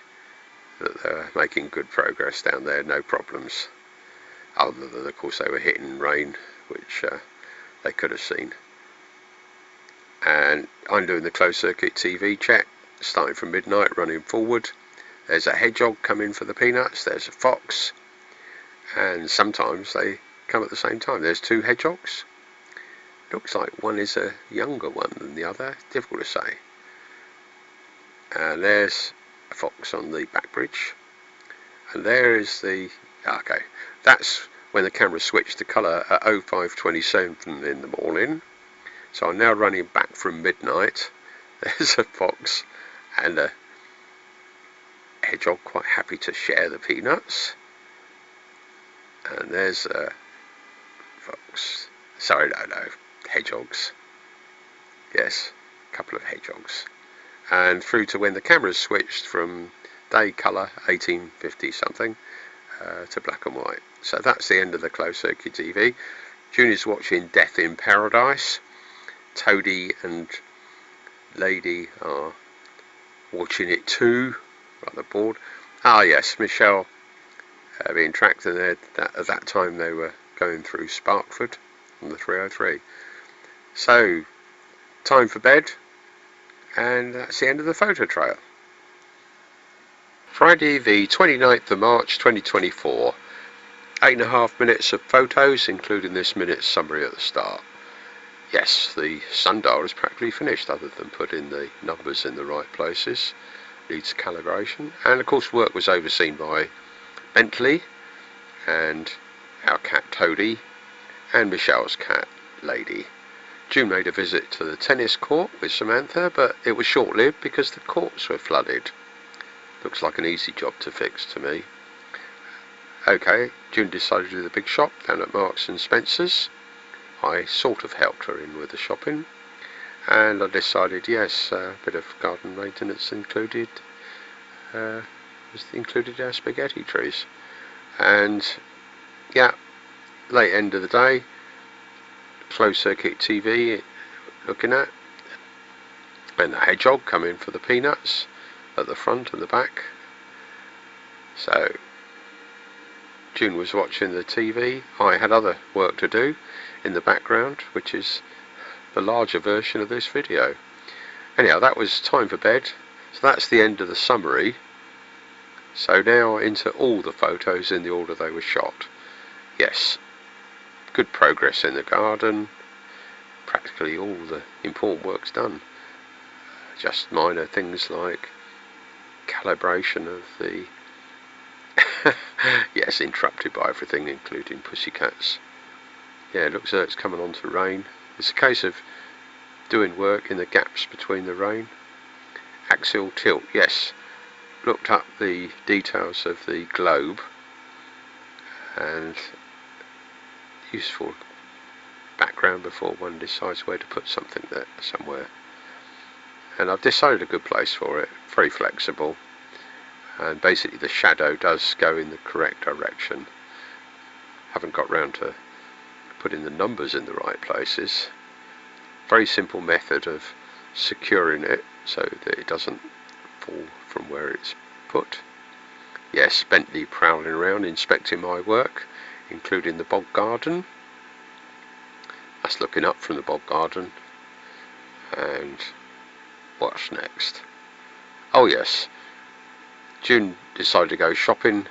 that they were making good progress down there, no problems, other than of course they were hitting rain, which they could have seen. And I'm doing the closed circuit TV check, starting from midnight, running forward. There's a hedgehog coming for the peanuts, there's a fox, and sometimes they come at the same time. There's 2 hedgehogs. Looks like one is a younger one than the other, difficult to say. And there's a fox on the back bridge, and there is the, okay, that's when the camera switched to colour at 05:27 in the morning. So I'm now running back from midnight. There's a fox and a hedgehog quite happy to share the peanuts, and there's a fox, sorry, no, hedgehogs, yes, a couple of hedgehogs, and through to when the camera switched from day colour 1850 something to black and white. So that's the end of the closed circuit TV. Junior's watching Death in Paradise. Toadie and Lady are watching it too, rather bored. Ah yes, Michelle being tracked, and at that time they were going through Sparkford on the 303. So, time for bed, and that's the end of the photo trail. Friday the 29th of March 2024, 8.5 minutes of photos, including this minute's summary at the start. Yes, the sundial is practically finished, other than putting the numbers in the right places. Needs calibration, and of course work was overseen by Bentley and our cat Toadie and Michelle's cat Lady. June made a visit to the tennis court with Samantha, but it was short-lived because the courts were flooded. Looks like an easy job to fix to me. Okay, June decided to do the big shop down at Marks and Spencer's. I sort of helped her in with the shopping, and I decided yes, a bit of garden maintenance included our spaghetti trees. And yeah, late end of the day, closed circuit TV looking at, and the hedgehog coming for the peanuts at the front and the back. So June was watching the TV. I had other work to do in the background, which is the larger version of this video. Anyhow, that was time for bed. So that's the end of the summary. So now into all the photos in the order they were shot. Yes, good progress in the garden. Practically all the important work's done. Just minor things like calibration of the yes, interrupted by everything, including pussycats. Yeah, it looks like it's coming on to rain. It's a case of doing work in the gaps between the rain. Axial tilt, yes. Looked up the details of the globe, and useful background before one decides where to put something there somewhere. And I've decided a good place for it, very flexible, and basically the shadow does go in the correct direction. Haven't got round to putting the numbers in the right places. Very simple method of securing it so that it doesn't fall from where it's put. Yes, Bentley prowling around inspecting my work, including the bog garden. That's looking up from the bog garden. And what's next? Oh yes, June decided to go shopping.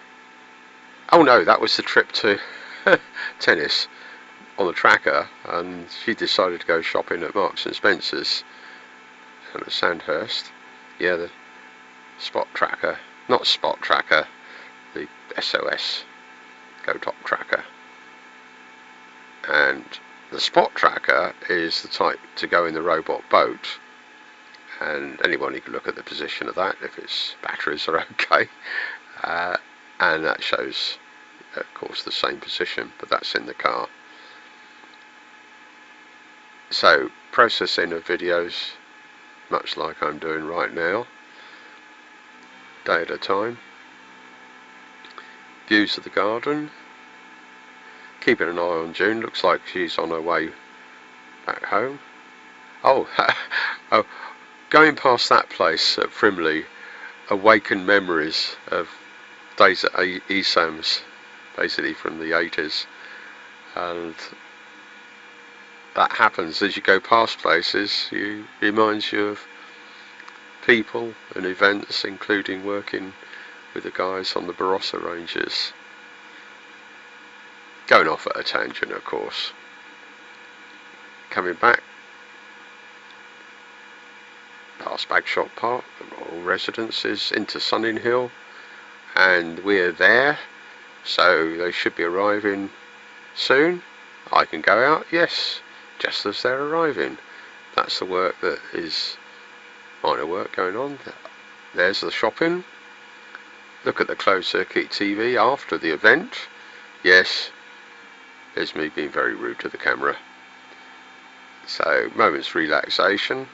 Oh no, that was the trip to tennis on the tracker, and she decided to go shopping at Marks and Spencer's and at Sandhurst. Yeah, the spot tracker, not spot tracker, the SOS Go Top tracker. And The spot tracker is the type to go in the robot boat, and anyone can look at the position of that if its batteries are okay, and that shows, of course, the same position, but that's in the car. So processing of videos, much like I'm doing right now, day at a time. Views of the garden. Keeping an eye on June. Looks like she's on her way back home. Oh, oh, going past that place at Frimley awakened memories of days at ESAMS, basically from the 80s, and that happens as you go past places. It reminds you of people and events, including working with the guys on the Barossa Ranges. Going off at a tangent, of course. Coming back past Bagshot Park, the Royal Residences, into Sunninghill, and we're there, so they should be arriving soon. I can go out, yes, just as they're arriving. That's the work that is minor work going on. There's the shopping. Look at the closed circuit TV after the event. Yes, there's me being very rude to the camera. So, moments relaxation,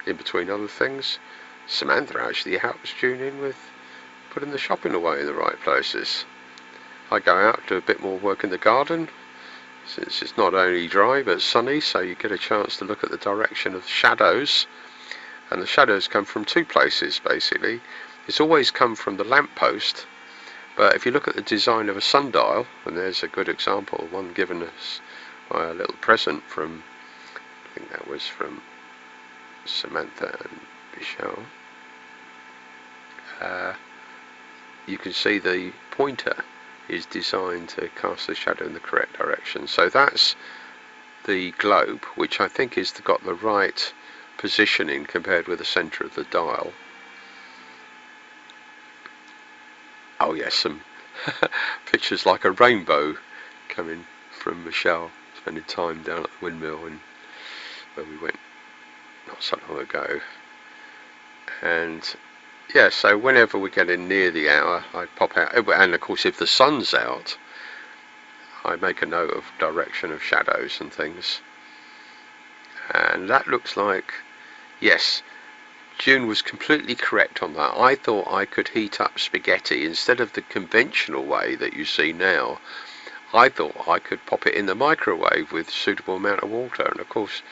in between other things. Samantha actually helps June in with putting the shopping away in the right places. I go out, do a bit more work in the garden, since it's not only dry but sunny, so you get a chance to look at the direction of the shadows. And the shadows come from two places, basically. It's always come from the lamppost, but if you look at the design of a sundial, and there's a good example, one given us by a little present from, I think that was from Samantha and Michelle, you can see the pointer is designed to cast the shadow in the correct direction. So that's the globe, which I think has got the right positioning compared with the centre of the dial. Oh yes, some pictures like a rainbow coming from Michelle spending time down at the windmill and where we went not so long ago. And yeah, so whenever we're getting near the hour, I pop out, and of course if the sun's out, I make a note of direction of shadows and things. And that looks like, yes, June was completely correct on that. I thought I could heat up spaghetti instead of the conventional way that you see now. I thought I could pop it in the microwave with suitable amount of water, and of course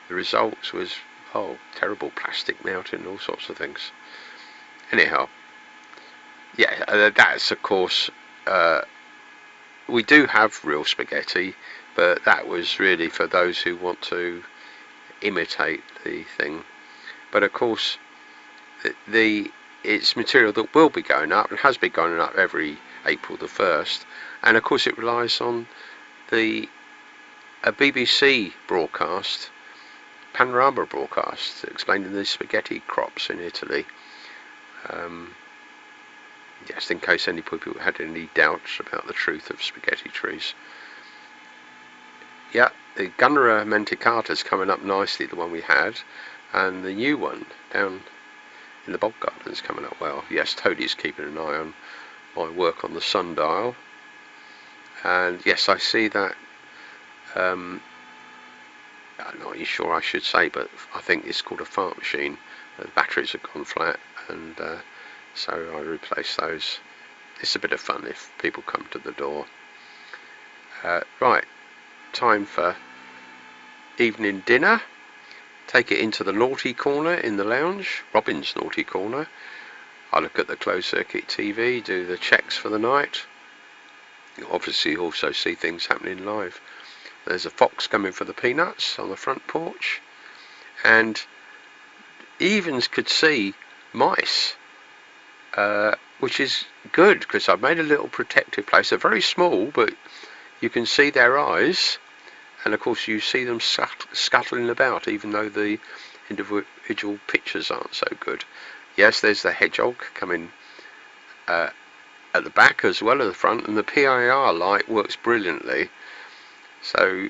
the results was, oh, terrible plastic melting and all sorts of things. Anyhow, yeah, that's of course, we do have real spaghetti, but that was really for those who want to imitate the thing. But of course, it's material that will be going up and has been going up every April the 1st, and of course it relies on a BBC broadcast, panorama broadcast, explaining the spaghetti crops in Italy. Just in case any people had any doubts about the truth of spaghetti trees. Yeah, the Gunnera mentacata's coming up nicely, the one we had, and the new one down in the bog garden's coming up well. Yes, Toadie's keeping an eye on my work on the sundial, and yes, I see that. I'm not even sure I should say, but I think it's called a fart machine. The batteries have gone flat, and so I replace those. It's a bit of fun if people come to the door. Right, time for evening dinner. Take it into the naughty corner in the lounge, Robin's naughty corner. I look at the closed circuit TV, do the checks for the night. You obviously also see things happening live. There's a fox coming for the peanuts on the front porch, and Evans could see mice, which is good because I've made a little protective place. They're very small, but you can see their eyes, and of course you see them scuttling about, even though the individual pictures aren't so good. Yes, there's the hedgehog coming at the back as well as the front, and the PIR light works brilliantly. So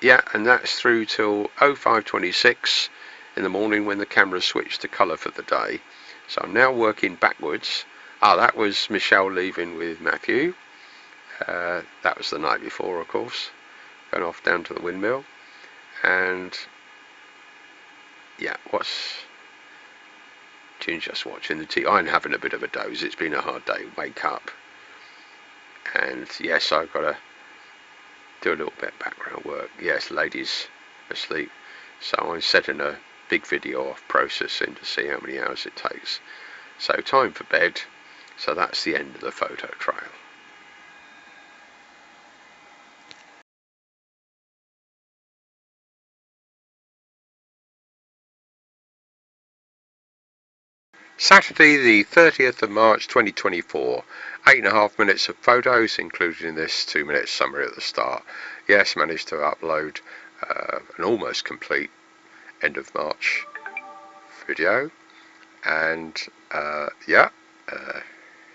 Yeah, and that's through till 05:26 in the morning when the camera switched to colour for the day. So I'm now working backwards. That was Michelle leaving with Matthew. That was the night before, of course, going off down to the windmill. And yeah, June's just watching the TV. I'm having a bit of a doze. It's been a hard day. Wake up. And yes, I've got to do a little bit of background work. Yes, lady's asleep. So I'm setting a big video off processing to see how many hours it takes. So time for bed. So that's the end of the photo trail. Saturday the 30th of March 2024, 8.5 minutes of photos, including this 2-minute summary at the start. Yes, managed to upload an almost complete end of March video, and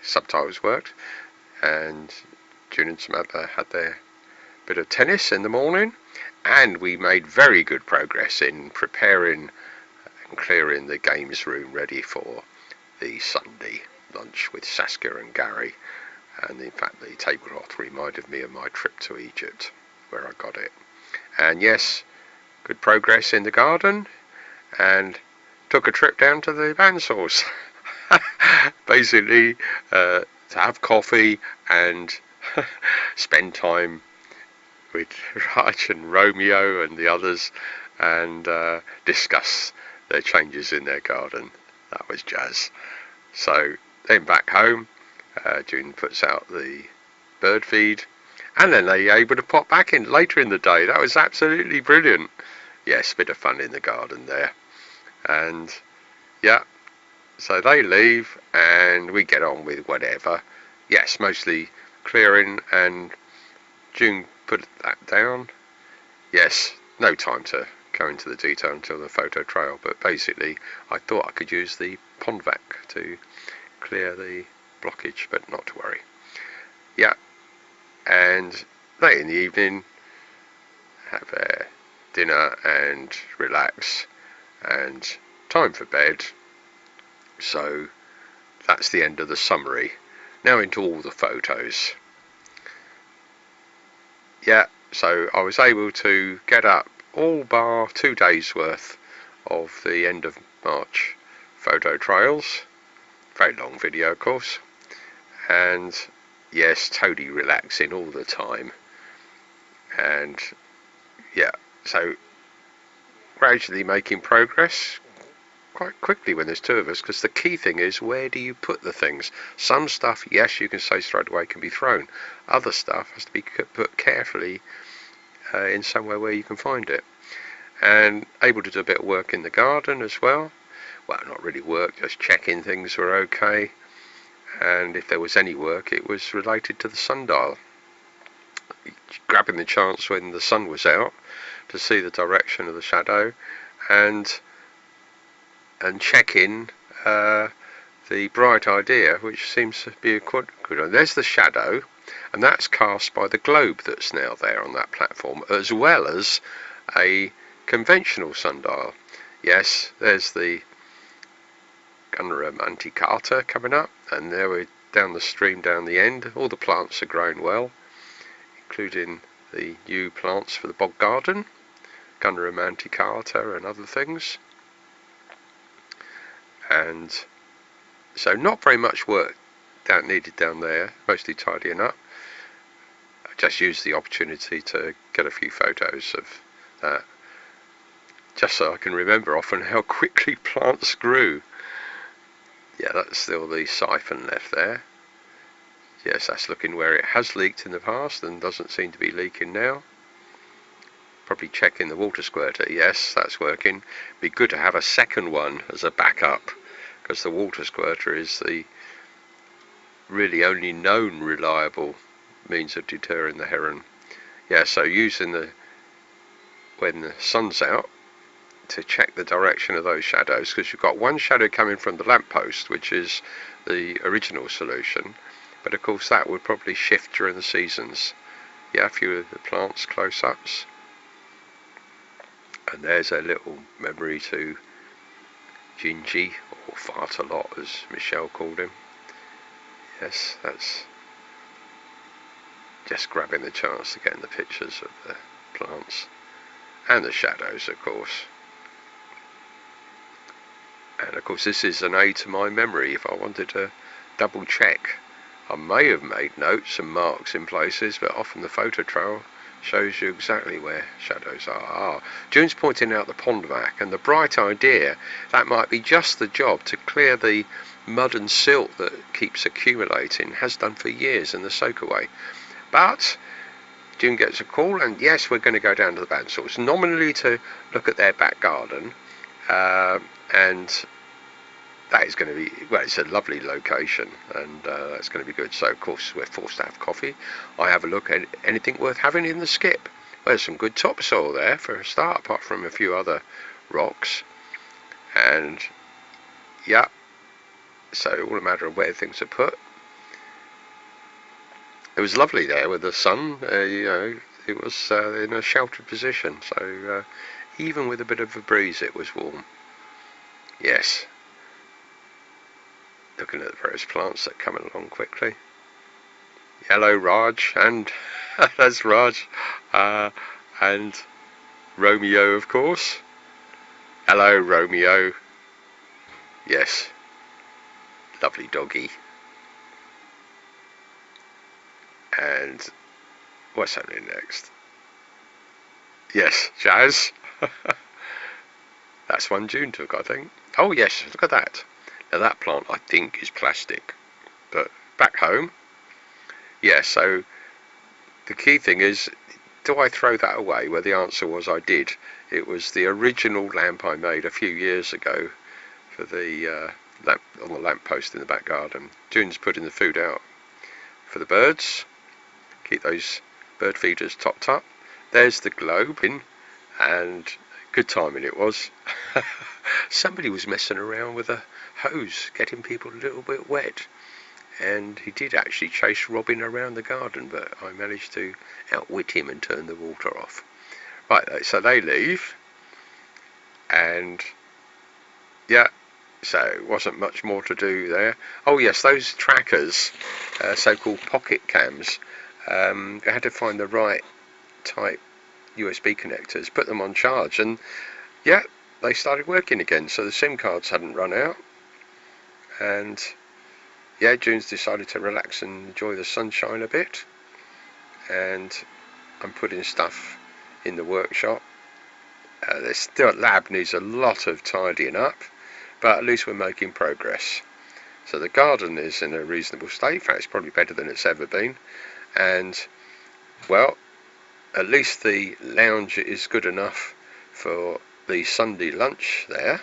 subtitles worked, and June and Samantha had their bit of tennis in the morning, and we made very good progress in preparing and clearing the games room ready for the Sunday lunch with Saskia and Gary. And in fact, the tablecloth reminded me of my trip to Egypt, where I got it. And yes, good progress in the garden, and took a trip down to the bandsaws. Basically, to have coffee and spend time with Raj and Romeo and the others, and discuss their changes in their garden. That was jazz. So then back home, June puts out the bird feed, and then they able to pop back in later in the day. That was absolutely brilliant. Yes, bit of fun in the garden there. And yeah, so they leave and we get on with whatever. Yes, mostly clearing, and June put that down. Yes, no time to go into the detail until the photo trail, but basically I thought I could use the pond vac to clear the blockage, but not to worry. Yeah, and late in the evening have a dinner and relax, and time for bed. So that's the end of the summary. Now into all the photos. Yeah, so I was able to get up all bar 2 days worth of the end of March photo trails. Very long video, of course. And yes, totally relaxing all the time. And yeah, so gradually making progress quite quickly when there's two of us, because the key thing is, where do you put the things? Some stuff, yes, you can say straight away can be thrown. Other stuff has to be put carefully in somewhere where you can find it. And able to do a bit of work in the garden as well. Well, not really work, just checking things were okay. And if there was any work, it was related to the sundial. Grabbing the chance when the sun was out to see the direction of the shadow, and checking the bright idea, which seems to be a quite good one. There's the shadow, and that's cast by the globe that's now there on that platform, as well as a conventional sundial. Yes, there's the Gunnerer manticata coming up, and there we're down the stream down the end. All the plants are growing well, including the new plants for the bog garden, Gunnerer manticata and other things. And so not very much work needed down there, mostly tidying up. I just used the opportunity to get a few photos of that, just so I can remember often how quickly plants grew. Yeah, that's still the siphon left there. Yes, that's looking where it has leaked in the past and doesn't seem to be leaking now. Probably checking the water squirter. Yes, that's working. Be good to have a second one as a backup, because the water squirter is the really only known reliable means of deterring the heron. Yeah, so using when the sun's out, to check the direction of those shadows, because you've got one shadow coming from the lamppost, which is the original solution, but of course that would probably shift during the seasons. Yeah, a few of the plants close-ups. And there's a little memory to Gingy, or Fart a Lot as Michelle called him. Yes, that's just grabbing the chance to get in the pictures of the plants and the shadows, of course. And of course this is an aid to my memory if I wanted to double check. I may have made notes and marks in places, but often the photo trail shows you exactly where shadows are. June's pointing out the pond vac, and the bright idea that might be just the job to clear the mud and silt that keeps accumulating, has done for years in the soakaway. But June gets a call, and yes, we're going to go down to the Bansals, nominally to look at their back garden, and that is going to be, well, it's a lovely location, and that's going to be good. So of course we're forced to have coffee. I have a look at anything worth having in the skip. Well, there's some good topsoil there for a start, apart from a few other rocks, and yeah, so all a matter of where things are put. It was lovely there with the sun, you know, it was in a sheltered position, so even with a bit of a breeze it was warm. Yes. Looking at the various plants that come along quickly. Hello Raj, and that's Raj, and Romeo, of course. Hello Romeo. Yes, lovely doggy. And what's happening next? Yes, Jazz. That's one June took, I think. Oh yes, look at that. Now that plant I think is plastic, but back home, yeah, so the key thing is, do I throw that away? Well, the answer was I did. It was the original lamp I made a few years ago for the lamp on the lamp post in the back garden. June's putting the food out for the birds, keep those bird feeders topped up. There's the globe in, and good timing it was. Somebody was messing around with a hose, getting people a little bit wet, and he did actually chase Robin around the garden, but I managed to outwit him and turn the water off. Right, so they leave, and yeah, so it wasn't much more to do there. Oh yes, those trackers, so-called pocket cams, I had to find the right type USB connectors, put them on charge, and yeah, they started working again, so the SIM cards hadn't run out. And yeah, June's decided to relax and enjoy the sunshine a bit, and I'm putting stuff in the workshop. The still lab needs a lot of tidying up, but at least we're making progress. So the garden is in a reasonable state. In fact, it's probably better than it's ever been, and well, at least the lounge is good enough for the Sunday lunch there,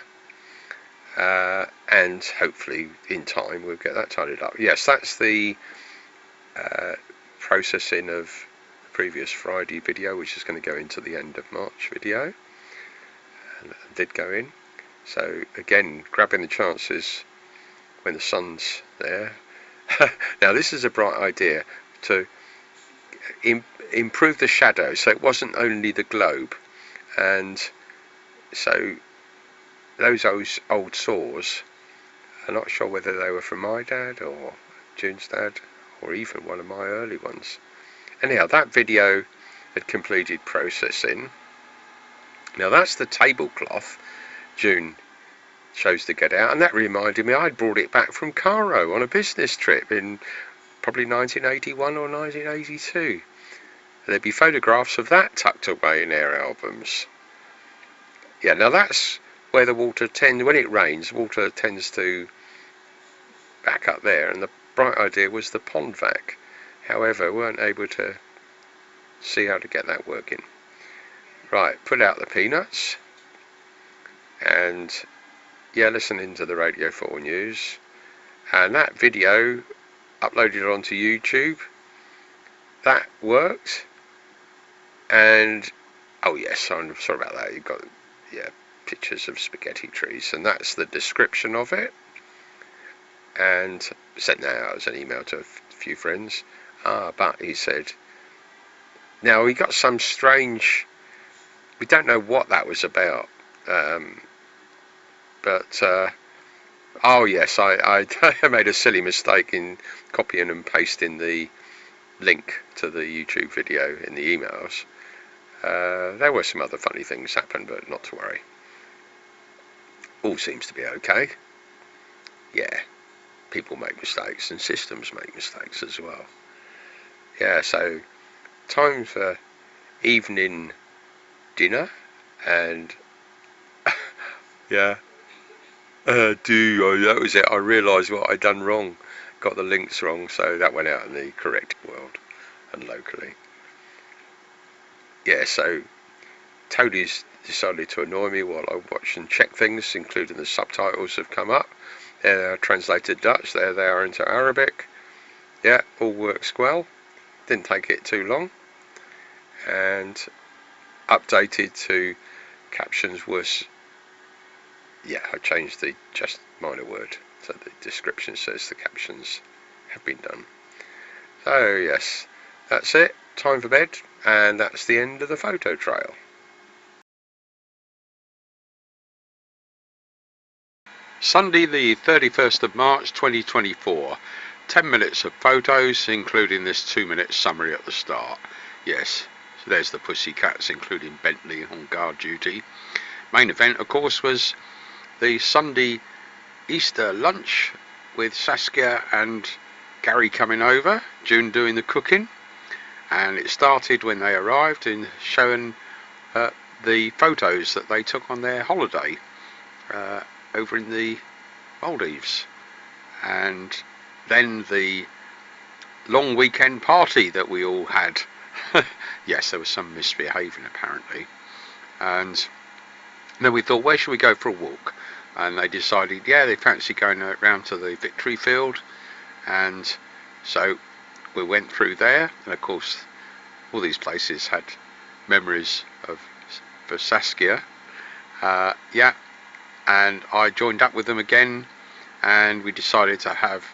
and hopefully in time we'll get that tidied up. Yes, that's the processing of the previous Friday video, which is going to go into the end of March video, and it did go in. So again, grabbing the chances when the sun's there. Now this is a bright idea to improve the shadow, so it wasn't only the globe, and so those old saws, I'm not sure whether they were from my dad or June's dad or even one of my early ones. Anyhow, that video had completed processing. Now that's the tablecloth June chose to get out, and that reminded me I'd brought it back from Cairo on a business trip in probably 1981 or 1982. There'd be photographs of that tucked away in their albums. Yeah, now that's where the water tends, when it rains, water tends to back up there, and the bright idea was the pond vac. However, we weren't able to see how to get that working. Right, put out the peanuts, and yeah, listening to the Radio 4 News, and that video uploaded onto YouTube, that worked. And oh yes, I'm sorry about that, you've got, yeah, pictures of spaghetti trees, and that's the description of it, and sent that out as an email to a few friends. But he said, now he got some strange We don't know what that was about, but oh yes, I made a silly mistake in copying and pasting the link to the YouTube video in the emails. There were some other funny things happen, but not to worry. All seems to be okay. Yeah, people make mistakes and systems make mistakes as well. Yeah, so time for evening dinner, and yeah, that was it. I realised what I'd done wrong, got the links wrong, so that went out in the correct world and locally. Yeah, so Toadie's decided to annoy me while I watch and check things, including the subtitles have come up. There they are translated Dutch, there they are into Arabic. Yeah, all works well. Didn't take it too long. And updated to captions was, yeah, I changed the just minor word, so the description says the captions have been done. So yes, that's it, time for bed, and that's the end of the photo trail. Sunday the 31st of March 2024, 10 minutes of photos including this 2-minute summary at the start. Yes, so there's the pussycats including Bentley on guard duty. Main event of course was the Sunday Easter lunch with Saskia and Gary coming over, June doing the cooking, and it started when they arrived in showing the photos that they took on their holiday over in the Maldives, and then the long weekend party that we all had. Yes, there was some misbehaving apparently, and then we thought, where should we go for a walk? And they decided, yeah, they fancy going around to the Victory Field, and so we went through there, and of course all these places had memories of for Saskia. Yeah, and I joined up with them again, and we decided to have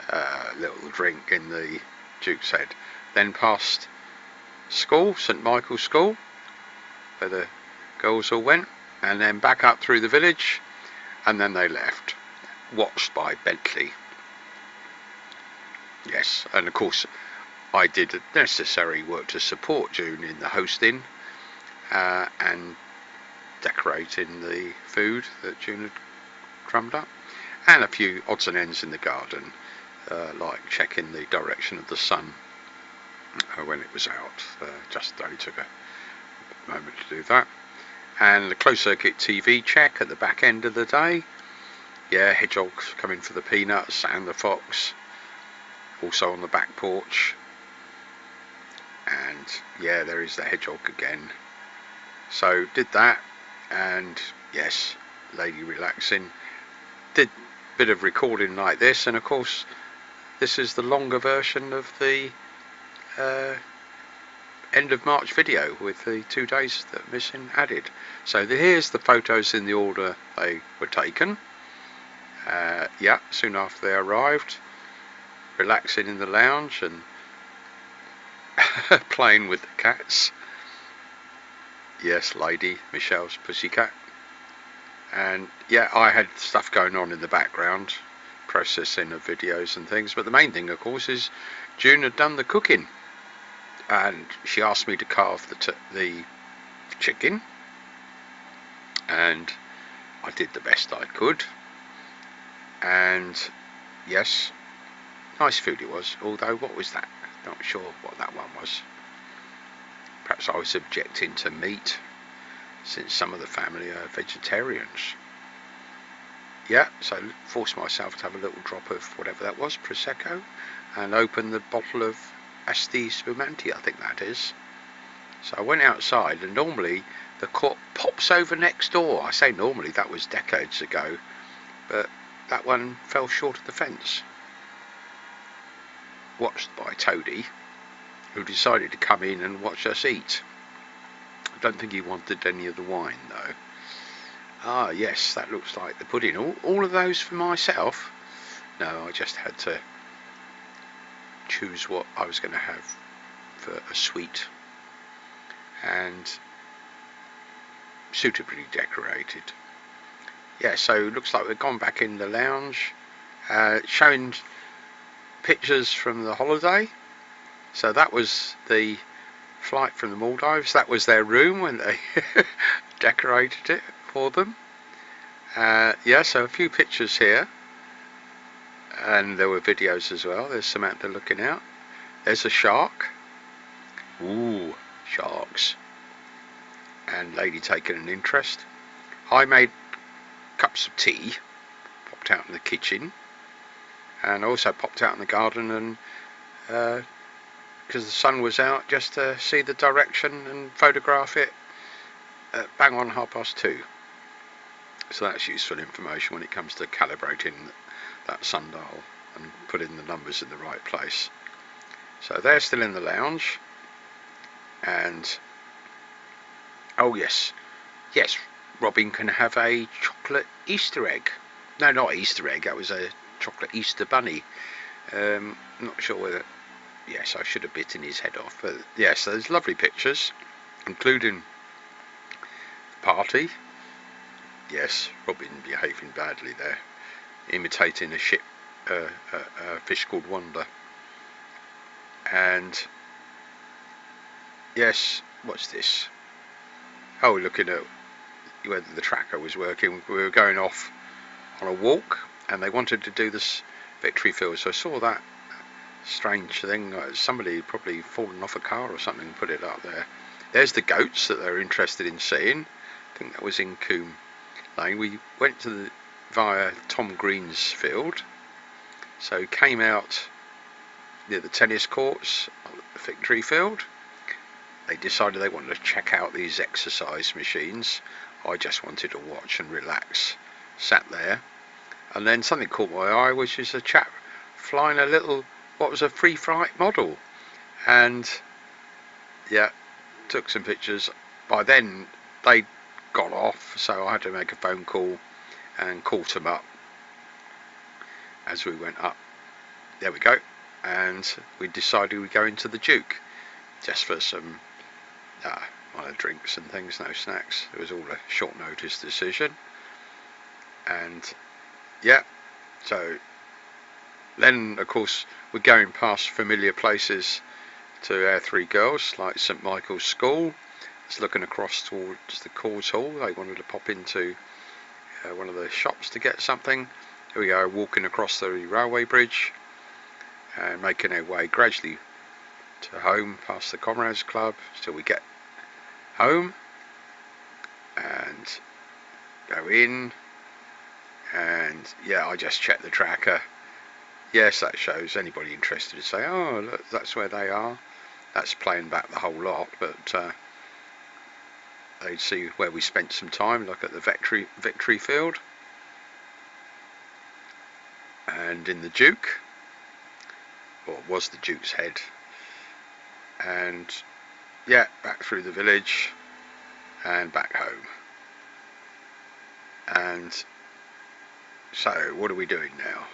a little drink in the Duke's Head, then past school, St Michael's School, where the girls all went, and then back up through the village, and then they left, watched by Bentley. Yes, and of course I did the necessary work to support June in the hosting and decorating the food that June had crumbed up, and a few odds and ends in the garden, like checking the direction of the sun when it was out. Just only took a moment to do that. And the closed circuit TV check at the back end of the day. Yeah, hedgehogs coming for the peanuts, and the fox also on the back porch. And yeah, there is the hedgehog again. So did that, and yes, lady relaxing. Did a bit of recording like this, and of course this is the longer version of the end of March video with the 2 days that missing added. So here's the photos in the order they were taken. Yeah, soon after they arrived, relaxing in the lounge and playing with the cats. Yes, lady, Michelle's pussycat. And yeah, I had stuff going on in the background, processing of videos and things, but the main thing of course is June had done the cooking, and she asked me to carve the chicken, and I did the best I could, and yes, nice food it was, although what was that? Not sure what that one was. Perhaps I was objecting to meat, since some of the family are vegetarians. Yeah, so forced myself to have a little drop of whatever that was, Prosecco, and open the bottle of Asti Spumante, I think that is. So I went outside, and normally the court pops over next door. I say normally, that was decades ago, but that one fell short of the fence. Watched by Toadie, who decided to come in and watch us eat. I don't think he wanted any of the wine though. Ah yes, that looks like the pudding. All of those for myself? No, I just had to choose what I was going to have for a sweet. And suitably decorated. Yeah, so it looks like we've gone back in the lounge, showing pictures from the holiday. So that was the flight from the Maldives. That was their room when they decorated it for them. Yeah, so a few pictures here, and there were videos as well. There's Samantha looking out. There's a shark. Ooh, sharks. And lady taking an interest. I made cups of tea, popped out in the kitchen, and also popped out in the garden, and because the sun was out, just to see the direction and photograph it at bang on 2:30. So that's useful information when it comes to calibrating that sundial and putting the numbers in the right place. So they're still in the lounge, and oh yes, Robin can have a chocolate Easter egg. No, not Easter egg, that was a chocolate Easter bunny. Not sure whether, yes, I should have bitten his head off, but yes, there's lovely pictures, including the party. Yes, Robin behaving badly there, imitating a ship, a fish called Wanda. And yes, what's this? Oh, looking at whether the tracker was working. We were going off on a walk, and they wanted to do this victory field, so I saw that strange thing. Somebody probably fallen off a car or something, put it up there. There's the goats that they're interested in seeing. I think that was in Coombe Lane. We went to via Tom Green's field, so came out near the tennis courts, the victory field. They decided they wanted to check out these exercise machines. I just wanted to watch and relax. Sat there, and then something caught my eye, which is a chap flying a little, what was a free flight model, and yeah, took some pictures. By then they got off, so I had to make a phone call and caught them up as we went up. There we go. And we decided we'd go into the Duke just for some minor drinks and things, no snacks. It was all a short notice decision. And yeah, so then of course we're going past familiar places to our three girls, like St Michael's School. It's looking across towards the Courts Hall. They wanted to pop into one of the shops to get something. Here we go, walking across the railway bridge and making our way gradually to home, past the Comrades Club, till we get home and go in. And yeah, I just checked the tracker. Yes, that shows anybody interested to say, oh look, that's where they are. That's playing back the whole lot, but they'd see where we spent some time. Look at the victory field, and in the Duke, or it was the Duke's Head. And yeah, back through the village and back home. And so what are we doing now?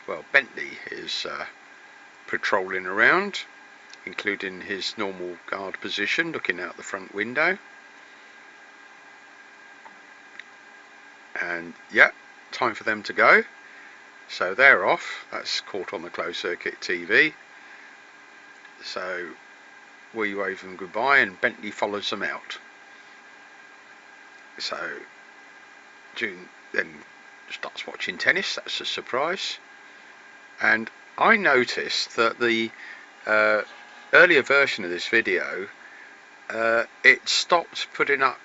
Well, Bentley is patrolling around, including his normal guard position, looking out the front window. And yeah, time for them to go. So they're off. That's caught on the closed circuit TV. So we wave them goodbye, and Bentley follows them out. So June then starts watching tennis. That's a surprise. And I noticed that the earlier version of this video, it stopped putting up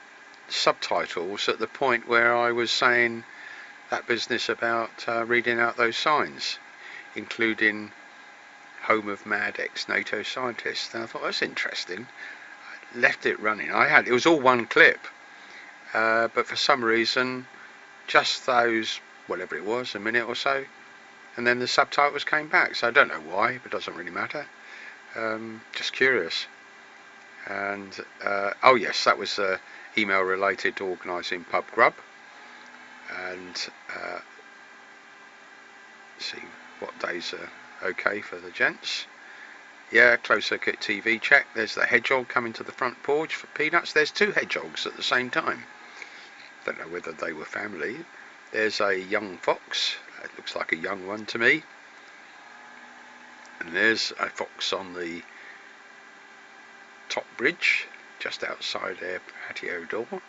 subtitles at the point where I was saying that business about reading out those signs, including home of mad ex-NATO scientists. And I thought, that's interesting. I left it running. It was all one clip, but for some reason just those, whatever it was, a minute or so, and then the subtitles came back. So I don't know why, but it doesn't really matter. Just curious. And oh yes, that was email related to organising pub grub, and see what days are okay for the gents. Yeah, closed circuit TV check. There's the hedgehog coming to the front porch for peanuts. There's two hedgehogs at the same time. Don't know whether they were family. There's a young fox. It looks like a young one to me. And there's a fox on the top bridge just outside their patio door.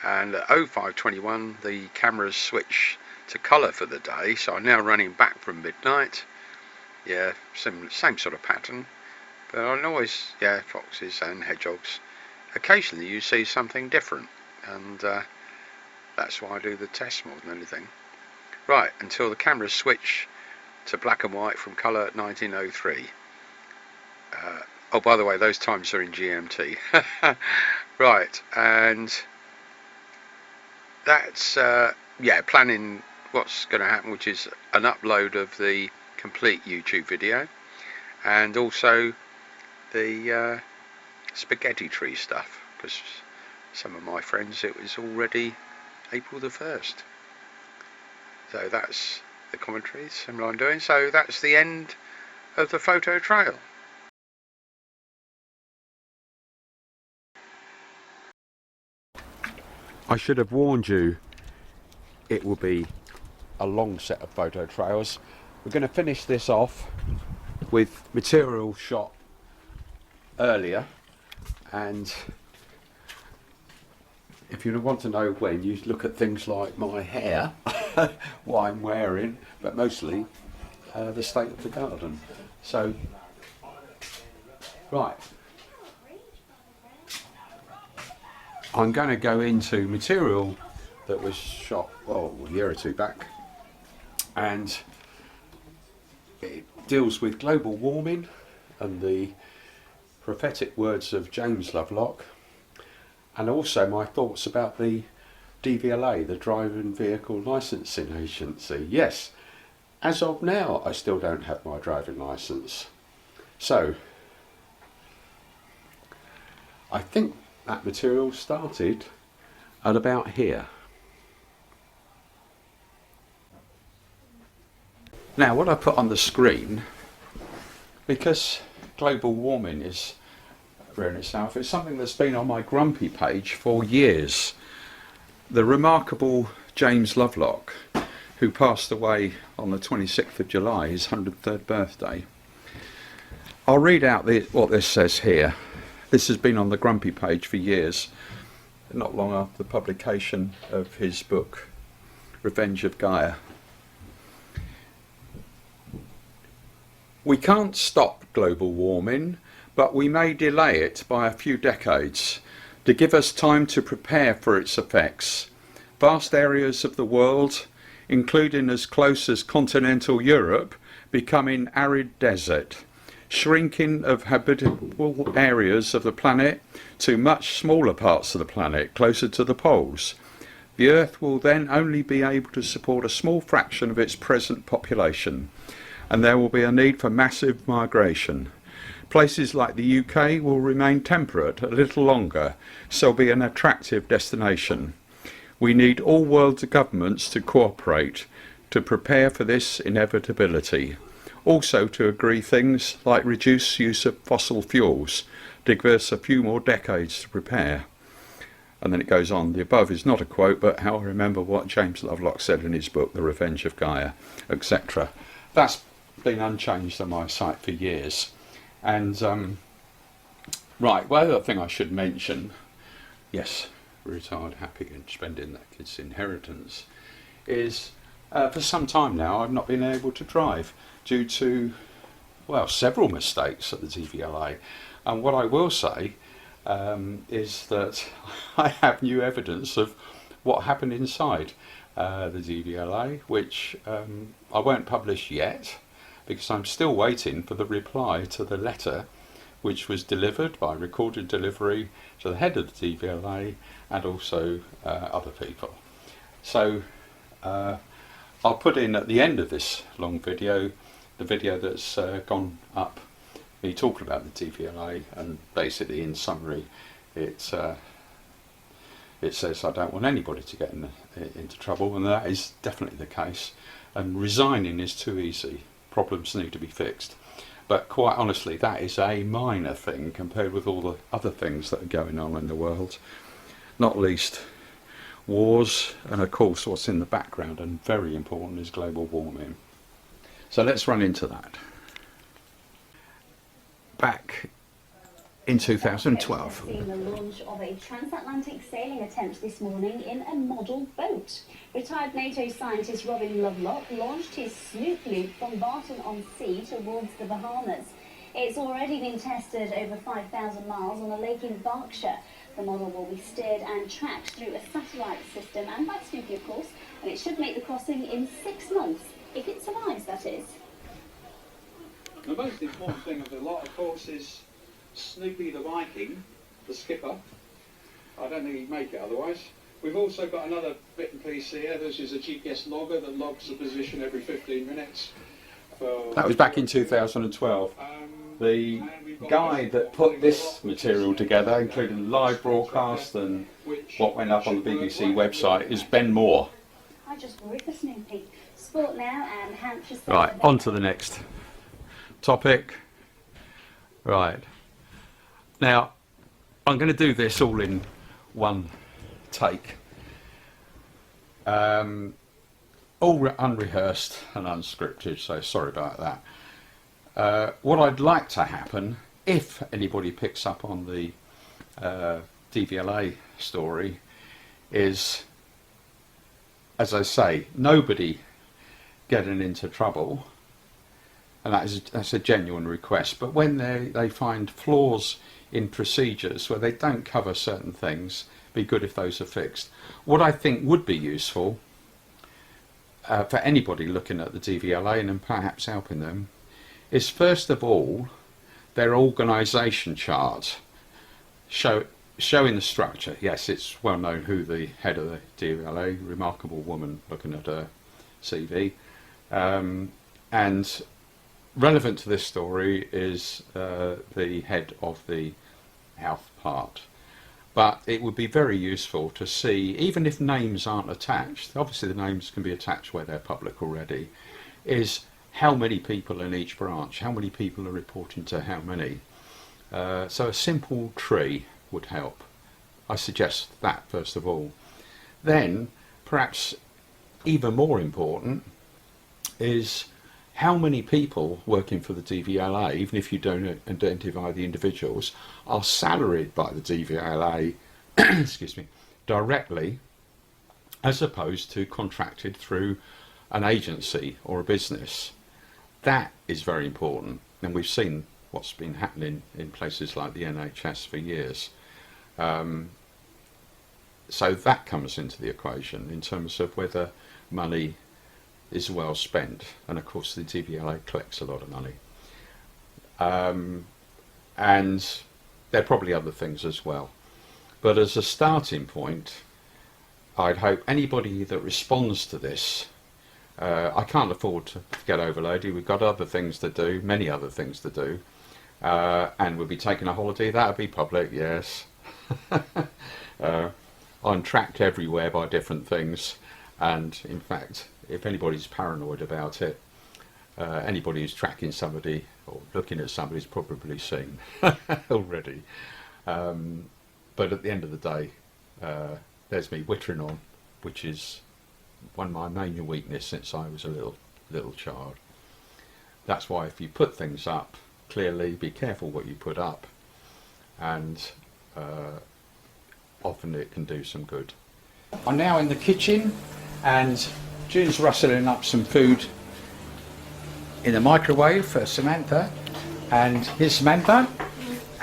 And at 0521 the cameras switch to colour for the day, so I'm now running back from midnight. Yeah, same sort of pattern, but I always, yeah, foxes and hedgehogs. Occasionally you see something different, and that's why I do the test more than anything. Right, until the cameras switch to black and white from colour at 1903. Oh, by the way, those times are in GMT. Right, and that's yeah, planning what's going to happen, which is an upload of the complete YouTube video, and also the spaghetti tree stuff, because some of my friends, it was already April the 1st. So that's the commentary, similar I'm doing. So that's the end of the photo trail. I should have warned you it will be a long set of photo trails. We're going to finish this off with material shot earlier, and if you want to know when, you look at things like my hair, what I'm wearing, but mostly the state of the garden. So, right, I'm going to go into material that was shot, well, a year or two back, and it deals with global warming and the prophetic words of James Lovelock, and also my thoughts about the DVLA, the Driving Vehicle Licensing Agency. Yes, as of now I still don't have my driving licence. So I think that material started at about here. Now what I put on the screen, because global warming is rearing itself, it's something that's been on my grumpy page for years. The remarkable James Lovelock, who passed away on the 26th of July, his 103rd birthday. I'll read out what this says here. This has been on the grumpy page for years, not long after the publication of his book, Revenge of Gaia. We can't stop global warming, but we may delay it by a few decades to give us time to prepare for its effects. Vast areas of the world, including as close as continental Europe, becoming arid desert, shrinking of habitable areas of the planet to much smaller parts of the planet, closer to the poles. The Earth will then only be able to support a small fraction of its present population, and there will be a need for massive migration. Places like the UK will remain temperate a little longer, so be an attractive destination. We need all world governments to cooperate to prepare for this inevitability. Also to agree things like reduce use of fossil fuels, to give us a few more decades to prepare. And then it goes on. The above is not a quote, but how I remember what James Lovelock said in his book, The Revenge of Gaia, etc. That's been unchanged on my site for years. And right, well, the other thing I should mention, yes, retired, happy and spending that kid's inheritance, is for some time now I've not been able to drive due to, well, several mistakes at the DVLA. And what I will say is that I have new evidence of what happened inside the DVLA, which I won't publish yet, because I'm still waiting for the reply to the letter which was delivered by recorded delivery to the head of the DVLA and also other people. So I'll put in at the end of this long video the video that's gone up, me talking about the DVLA, and basically in summary it says I don't want anybody to get into trouble, and that is definitely the case, and resigning is too easy. Problems need to be fixed. But quite honestly, that is a minor thing compared with all the other things that are going on in the world. Not least wars, and of course what's in the background and very important is global warming. So let's run into that. Back in 2012. Seen the launch of a transatlantic sailing attempt this morning in a model boat. Retired NATO scientist Robin Lovelock launched his Snoop Loop from Barton-on-Sea towards the Bahamas. It's already been tested over 5,000 miles on a lake in Berkshire. The model will be steered and tracked through a satellite system and by Snoopy, of course, and it should make the crossing in 6 months, if it survives, that is. The most important thing of the lot, of course, is Snoopy the Viking, the skipper. I don't think he'd make it otherwise. We've also got another bit and piece here. This is a GPS logger that logs the position every 15 minutes. That was back in 2012. The guy that put this material together, including the live broadcast and what went up on the BBC website, is Ben Moore. I just worry for Snoopy. Sport now and Hampshire. Right, on to the next topic. Right. Now, I'm going to do this all in one take. All unrehearsed and unscripted, so sorry about that. What I'd like to happen, if anybody picks up on the DVLA story, is, as I say, nobody getting into trouble, and that's a genuine request, but when they find flaws in procedures where they don't cover certain things, be good if those are fixed. What I think would be useful for anybody looking at the DVLA and perhaps helping them is, first of all, their organisation chart showing the structure. Yes, it's well known who the head of the DVLA, remarkable woman, looking at her CV, and relevant to this story is the head of the health part. But it would be very useful to see, even if names aren't attached, obviously the names can be attached where they're public already, is how many people in each branch, how many people are reporting to how many. So a simple tree would help. I suggest that first of all. Then, perhaps even more important, is how many people working for the DVLA, even if you don't identify the individuals, are salaried by the DVLA excuse me, directly, as opposed to contracted through an agency or a business. That is very important, and we've seen what's been happening in places like the NHS for years. So that comes into the equation in terms of whether money is well spent, and of course the DVLA collects a lot of money, and there are probably other things as well, but as a starting point, I'd hope anybody that responds to this, I can't afford to get overloaded, we've got other things to do, many other things to do, and we'll be taking a holiday. That'll be public, yes. I'm tracked everywhere by different things, and in fact, if anybody's paranoid about it, anybody who's tracking somebody or looking at somebody's probably seen already. But at the end of the day, there's me whittering on, which is one of my main weaknesses since I was a little child. That's why if you put things up clearly, be careful what you put up, and often it can do some good. I'm now in the kitchen, and June's rustling up some food in the microwave for Samantha, and here's Samantha,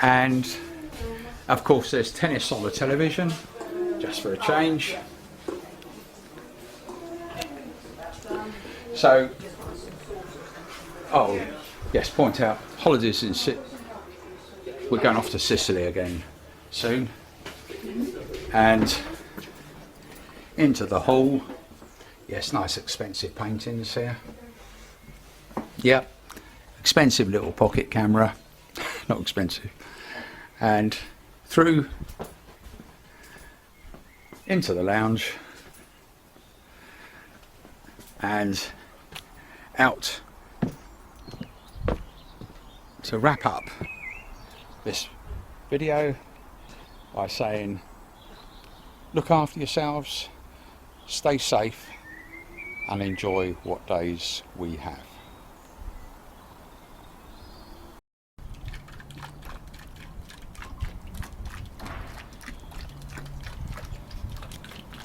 and of course there's tennis on the television, just for a change. So, oh yes, point out, holidays in we're going off to Sicily again soon, and into the hall. Yes, nice expensive paintings here. Yep, expensive little pocket camera, not expensive. And through into the lounge and out to wrap up this video by saying, look after yourselves, stay safe, and enjoy what days we have.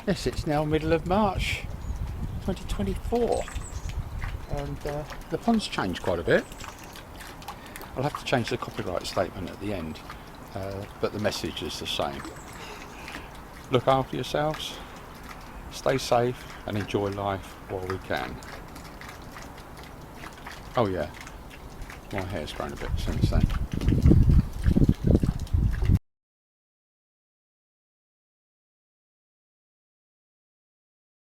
Yes, it's now middle of March 2024, and the pond's changed quite a bit. I'll have to change the copyright statement at the end, but the message is the same. Look after yourselves, stay safe, and enjoy life while we can. Oh yeah, my hair's grown a bit since then.